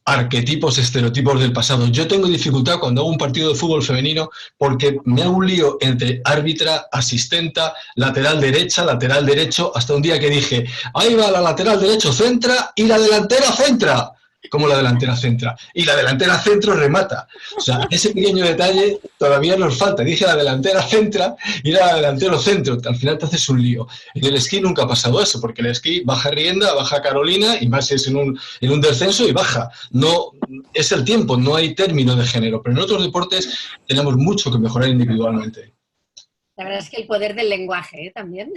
arquetipos, estereotipos del pasado. Yo tengo dificultad cuando hago un partido de fútbol femenino porque me hago un lío entre árbitra, asistenta, lateral derecha, lateral derecho, hasta un día que dije, ahí va la lateral derecho centra y la delantera centra. Como la delantera centra. Y la delantera centro remata. O sea, ese pequeño detalle todavía nos falta. Dije la delantera centra y la delantero centro. Al final te haces un lío. En el esquí nunca ha pasado eso, porque el esquí baja Rienda, baja Carolina, y más si es en un descenso y baja. No, es el tiempo, no hay término de género. Pero en otros deportes tenemos mucho que mejorar individualmente. La verdad es que el poder del lenguaje, ¿eh? También.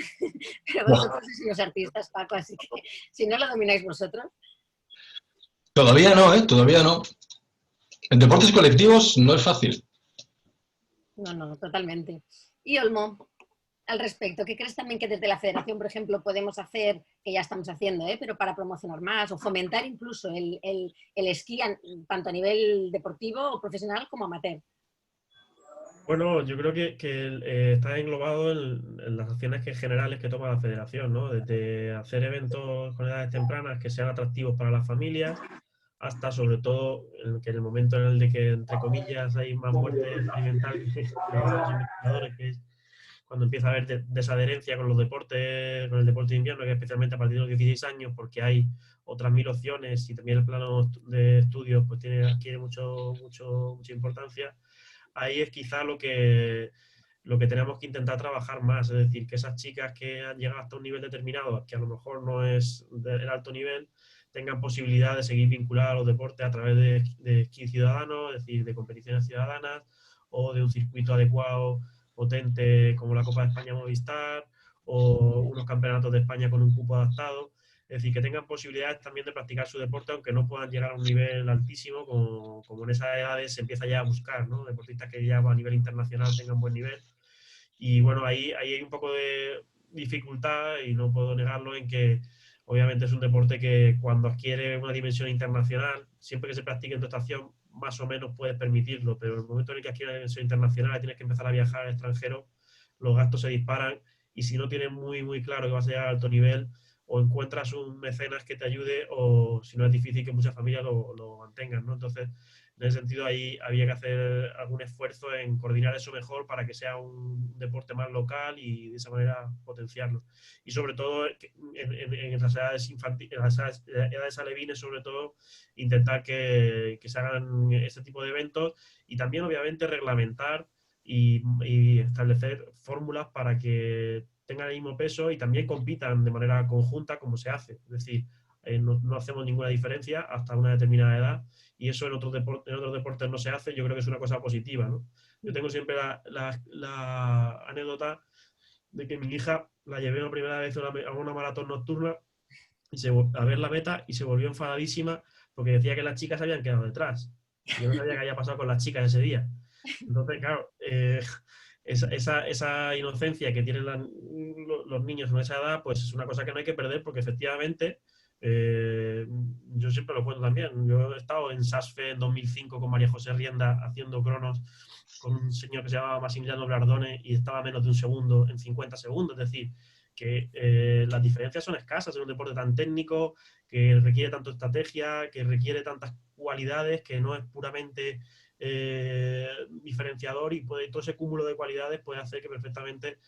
Pero vosotros sois los artistas, Paco, así que si no lo domináis vosotros... Todavía no, todavía no. En deportes colectivos no es fácil. No, totalmente. Y Olmo, al respecto, ¿qué crees también que desde la federación, por ejemplo, podemos hacer, que ya estamos haciendo, pero para promocionar más o fomentar incluso el esquí tanto a nivel deportivo o profesional como amateur? Bueno, yo creo que está englobado en las acciones generales que toma la federación, ¿no? Desde hacer eventos con edades tempranas que sean atractivos para las familias, hasta sobre todo que en el momento en el de que, entre comillas, hay más muerte accidental que los investigadores, que es cuando empieza a haber desadherencia con los deportes, con el deporte de invierno, que especialmente a partir de los 16 años, porque hay otras 1000 opciones y también el plano de estudios pues adquiere mucha importancia. Ahí es quizá lo que tenemos que intentar trabajar más, es decir, que esas chicas que han llegado hasta un nivel determinado, que a lo mejor no es del alto nivel, tengan posibilidad de seguir vinculadas a los deportes a través de esquí ciudadano, es decir, de competiciones ciudadanas o de un circuito adecuado, potente, como la Copa de España Movistar o unos campeonatos de España con un cupo adaptado. Es decir, que tengan posibilidades también de practicar su deporte, aunque no puedan llegar a un nivel altísimo, como en esas edades se empieza ya a buscar, ¿no? Deportistas que ya a nivel internacional tengan buen nivel. Y bueno, ahí hay un poco de dificultad, y no puedo negarlo, en que obviamente es un deporte que cuando adquiere una dimensión internacional, siempre que se practique en tu estación, más o menos puedes permitirlo, pero en el momento en el que adquiere una dimensión internacional y tienes que empezar a viajar al extranjero, los gastos se disparan, y si no tienes muy, muy claro que vas a llegar a alto nivel, o encuentras un mecenas que te ayude, o si no es difícil que muchas familias lo mantengan, ¿no? Entonces, en ese sentido, ahí había que hacer algún esfuerzo en coordinar eso mejor para que sea un deporte más local y de esa manera potenciarlo. Y sobre todo, en las edades infantiles, en las edades alevines, sobre todo, intentar que se hagan este tipo de eventos, y también, obviamente, reglamentar y establecer fórmulas para que tengan el mismo peso y también compitan de manera conjunta como se hace. Es decir, no hacemos ninguna diferencia hasta una determinada edad, y eso en otros deportes no se hace. Yo creo que es una cosa positiva, ¿no? Yo tengo siempre la anécdota de que mi hija la llevé la primera vez a una maratón nocturna a ver la meta, y se volvió enfadadísima porque decía que las chicas habían quedado detrás. Yo no sabía qué había pasado con las chicas ese día. Entonces, claro, esa inocencia que tienen los niños en esa edad, pues es una cosa que no hay que perder, porque efectivamente, yo siempre lo cuento también, yo he estado en SASFE en 2005 con María José Rienda haciendo cronos con un señor que se llamaba Massimiliano Blardone, y estaba a menos de un segundo en 50 segundos, es decir, que las diferencias son escasas en un deporte tan técnico, que requiere tanto estrategia, que requiere tantas cualidades, que no es puramente diferenciador, y todo ese cúmulo de cualidades puede hacer que perfectamente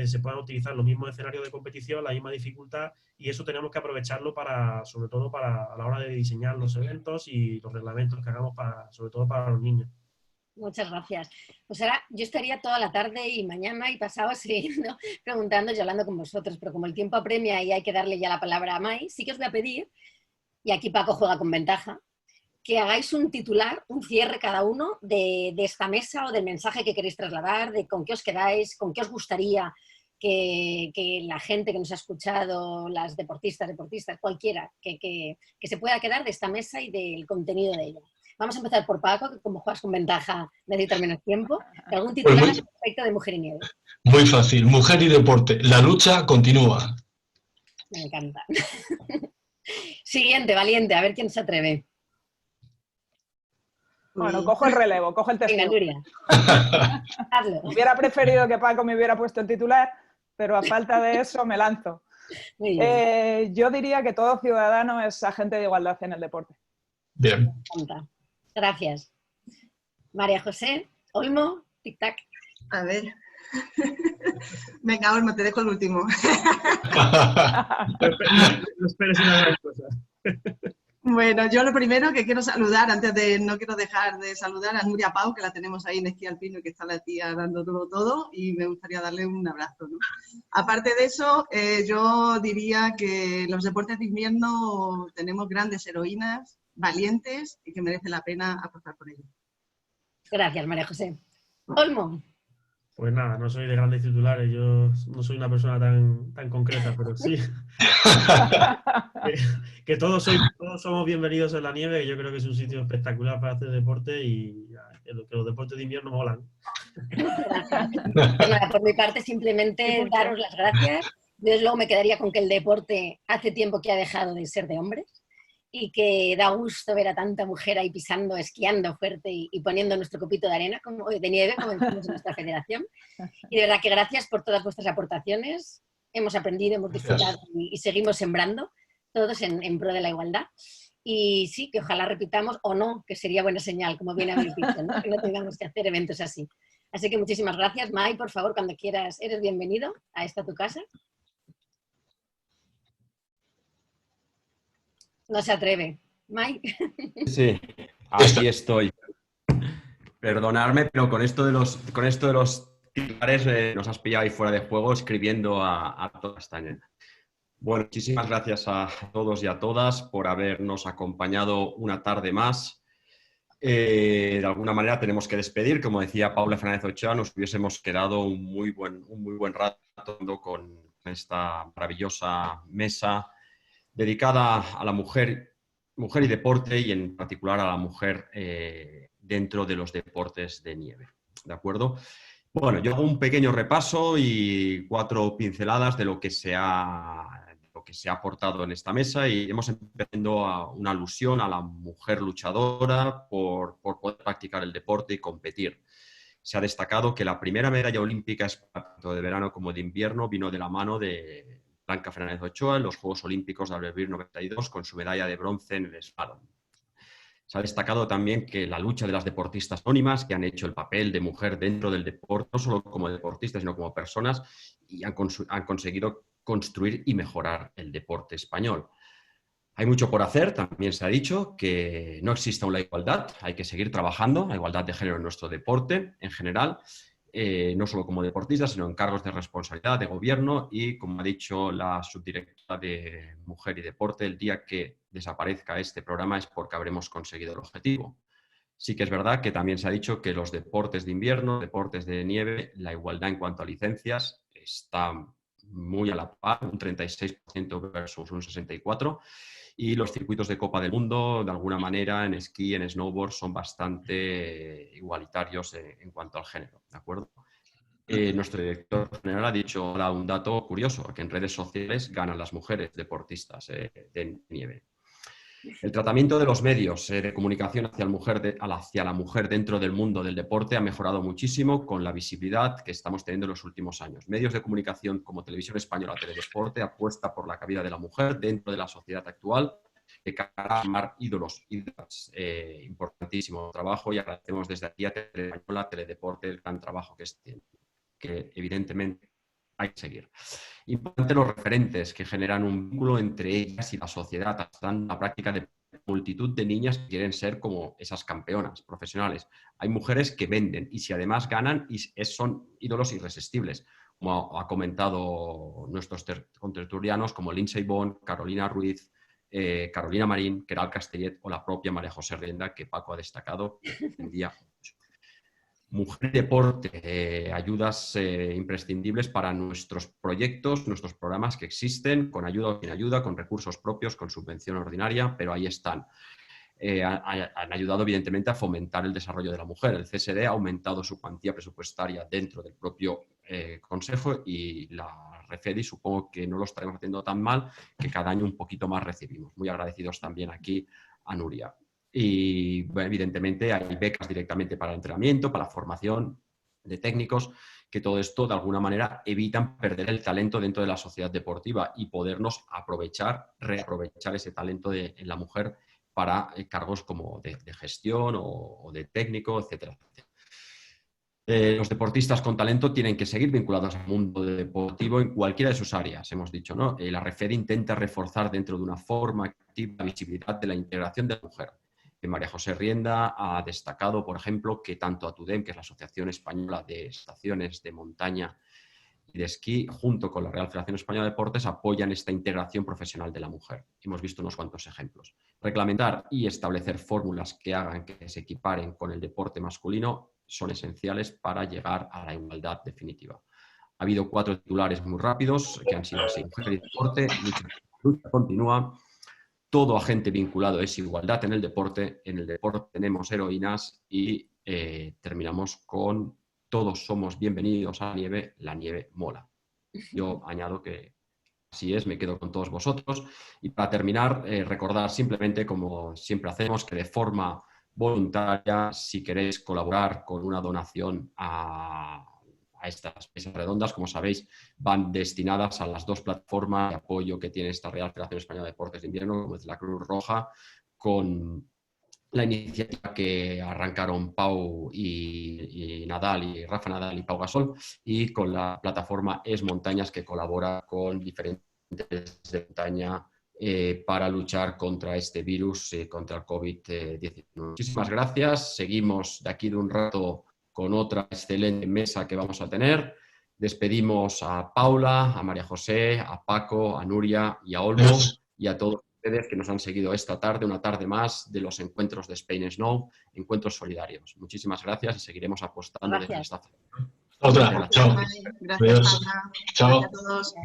se puedan utilizar los mismos escenarios de competición, la misma dificultad, y eso tenemos que aprovecharlo sobre todo a la hora de diseñar los eventos y los reglamentos que hagamos sobre todo para los niños. Muchas gracias. Pues ahora yo estaría toda la tarde y mañana y pasado siguiendo preguntando y hablando con vosotros, pero como el tiempo apremia y hay que darle ya la palabra a Mai, sí que os voy a pedir, y aquí Paco juega con ventaja, que hagáis un titular, un cierre cada uno de esta mesa o del mensaje que queréis trasladar, de con qué os quedáis, con qué os gustaría que la gente que nos ha escuchado, las deportistas, cualquiera, que se pueda quedar de esta mesa y del contenido de ella. Vamos a empezar por Paco, que como juegas con ventaja necesitas menos tiempo. ¿Algún titular respecto de Mujer y Nieve? Muy fácil. Mujer y deporte. La lucha continúa. Me encanta. Siguiente, valiente, a ver quién se atreve. Bueno, cojo el relevo, cojo el testigo. Venga, Nuria. Hazlo. Hubiera preferido que Paco me hubiera puesto el titular, pero a falta de eso me lanzo. Muy bien. Yo diría que todo ciudadano es agente de igualdad en el deporte. Bien. Me encanta. Gracias. María José, Olmo, tic-tac. A ver. Venga, Olmo, te dejo el último. No esperes una gran cosa. Bueno, yo lo primero que quiero saludar, no quiero dejar de saludar a Nuria Pau, que la tenemos ahí en esquí alpino y que está la tía dando todo, y me gustaría darle un abrazo, ¿no? Aparte de eso, yo diría que en los deportes de invierno tenemos grandes heroínas, valientes y que merece la pena apostar por ello. Gracias, María José. Olmo. Pues nada, no soy de grandes titulares, yo no soy una persona tan concreta, pero sí. que todos somos bienvenidos en la nieve, y yo creo que es un sitio espectacular para hacer deporte y que los deportes de invierno molan. Gracias. Bueno, por mi parte, simplemente daros las gracias. Yo luego me quedaría con que el deporte hace tiempo que ha dejado de ser de hombres y que da gusto ver a tanta mujer ahí pisando, esquiando fuerte y poniendo nuestro copito de arena, de nieve, como decimos en nuestra federación. Y de verdad que gracias por todas vuestras aportaciones. Hemos aprendido, hemos disfrutado y seguimos sembrando, todos en pro de la igualdad. Y sí, que ojalá repitamos, o no, que sería buena señal, como bien habéis dicho, ¿no? Que no tengamos que hacer eventos así. Así que muchísimas gracias. Mai, por favor, cuando quieras, eres bienvenido a esta tu casa. No se atreve. Mai. Sí, aquí estoy. Perdonadme, pero con esto de los titulares nos has pillado ahí fuera de juego escribiendo a toda castaña. Bueno, muchísimas gracias a todos y a todas por habernos acompañado una tarde más. De alguna manera tenemos que despedir, como decía Paula Fernández Ochoa, nos hubiésemos quedado un muy buen rato con esta maravillosa mesa dedicada a la mujer y deporte, y en particular a la mujer dentro de los deportes de nieve. ¿De acuerdo? Bueno, yo hago un pequeño repaso y 4 pinceladas de lo que se ha aportado en esta mesa, y hemos empezado a una alusión a la mujer luchadora por poder practicar el deporte y competir. Se ha destacado que la primera medalla olímpica, tanto de verano como de invierno, vino de la mano de Blanca Fernández Ochoa en los Juegos Olímpicos de Abril 92 con su medalla de bronce en el slalom. Se ha destacado también que la lucha de las deportistas anónimas, que han hecho el papel de mujer dentro del deporte, no solo como deportistas, sino como personas, y han conseguido construir y mejorar el deporte español. Hay mucho por hacer, también se ha dicho que no existe aún la igualdad, hay que seguir trabajando, la igualdad de género en nuestro deporte en general, no solo como deportistas, sino en cargos de responsabilidad, de gobierno, y como ha dicho la subdirectora de Mujer y Deporte, el día que desaparezca este programa es porque habremos conseguido el objetivo. Sí que es verdad que también se ha dicho que los deportes de invierno, deportes de nieve, la igualdad en cuanto a licencias está muy a la par, un 36% versus un 64%, y los circuitos de Copa del Mundo, de alguna manera, en esquí, en snowboard, son bastante igualitarios en cuanto al género, ¿de acuerdo? Nuestro director general ha dicho un dato curioso, que en redes sociales ganan las mujeres deportistas de nieve. El tratamiento de los medios de comunicación hacia la mujer dentro del mundo del deporte ha mejorado muchísimo con la visibilidad que estamos teniendo en los últimos años. Medios de comunicación como Televisión Española, Teledeporte, apuesta por la cabida de la mujer dentro de la sociedad actual de cara a formar ídolos. Importantísimo trabajo, y agradecemos desde aquí a Televisión Española, Teledeporte, el gran trabajo que evidentemente hay que seguir. Importante los referentes que generan un vínculo entre ellas y la sociedad, hasta la práctica de multitud de niñas que quieren ser como esas campeonas profesionales. Hay mujeres que venden, y si además ganan, son ídolos irresistibles, como ha comentado nuestros contertulianos como Lindsey Vonn, Carolina Ruiz, Carolina Marín, Queralt Castellet o la propia María José Rienda, que Paco ha destacado el día 8. Mujer y deporte, ayudas imprescindibles para nuestros proyectos, nuestros programas que existen, con ayuda o sin ayuda, con recursos propios, con subvención ordinaria, pero ahí están. Han ayudado evidentemente a fomentar el desarrollo de la mujer. El CSD ha aumentado su cuantía presupuestaria dentro del propio Consejo y la Refedi supongo que no lo estaremos haciendo tan mal, que cada año un poquito más recibimos. Muy agradecidos también aquí a Nuria. Y bueno, evidentemente hay becas directamente para el entrenamiento, para la formación de técnicos, que todo esto de alguna manera evitan perder el talento dentro de la sociedad deportiva y podernos reaprovechar ese talento en la mujer para cargos como de gestión o de técnico, etcétera. Los deportistas con talento tienen que seguir vinculados al mundo deportivo en cualquiera de sus áreas, hemos dicho, ¿no? La Refedi intenta reforzar dentro de una forma activa la visibilidad de la integración de la mujer. María José Rienda ha destacado, por ejemplo, que tanto ATUDEM, que es la Asociación Española de Estaciones de Montaña y de Esquí, junto con la Real Federación Española de Deportes, apoyan esta integración profesional de la mujer. Hemos visto unos cuantos ejemplos. Reglamentar y establecer fórmulas que hagan que se equiparen con el deporte masculino son esenciales para llegar a la igualdad definitiva. Ha habido 4 titulares muy rápidos que han sido así: mujer y deporte, lucha continúa. Todo agente vinculado es igualdad en el deporte tenemos heroínas y terminamos con todos somos bienvenidos a la nieve mola. Yo añado que así es, me quedo con todos vosotros. Y para terminar, recordar simplemente, como siempre hacemos, que de forma voluntaria, si queréis colaborar con una donación a estas mesas redondas, como sabéis, van destinadas a las 2 plataformas de apoyo que tiene esta Real Federación Española de Deportes de Invierno, como es la Cruz Roja, con la iniciativa que arrancaron Pau y Nadal, y Rafa Nadal y Pau Gasol, y con la plataforma Es Montañas, que colabora con diferentes de montaña para luchar contra este virus, contra el COVID-19. Muchísimas gracias. Seguimos de aquí de un rato con otra excelente mesa que vamos a tener. Despedimos a Paula, a María José, a Paco, a Nuria y a Olmo y a todos ustedes que nos han seguido esta tarde, una tarde más de los encuentros de Spain Snow, encuentros solidarios. Muchísimas gracias y seguiremos apostando desde esta. Otra. Chao. Gracias, Paula. Chao. Gracias a todos.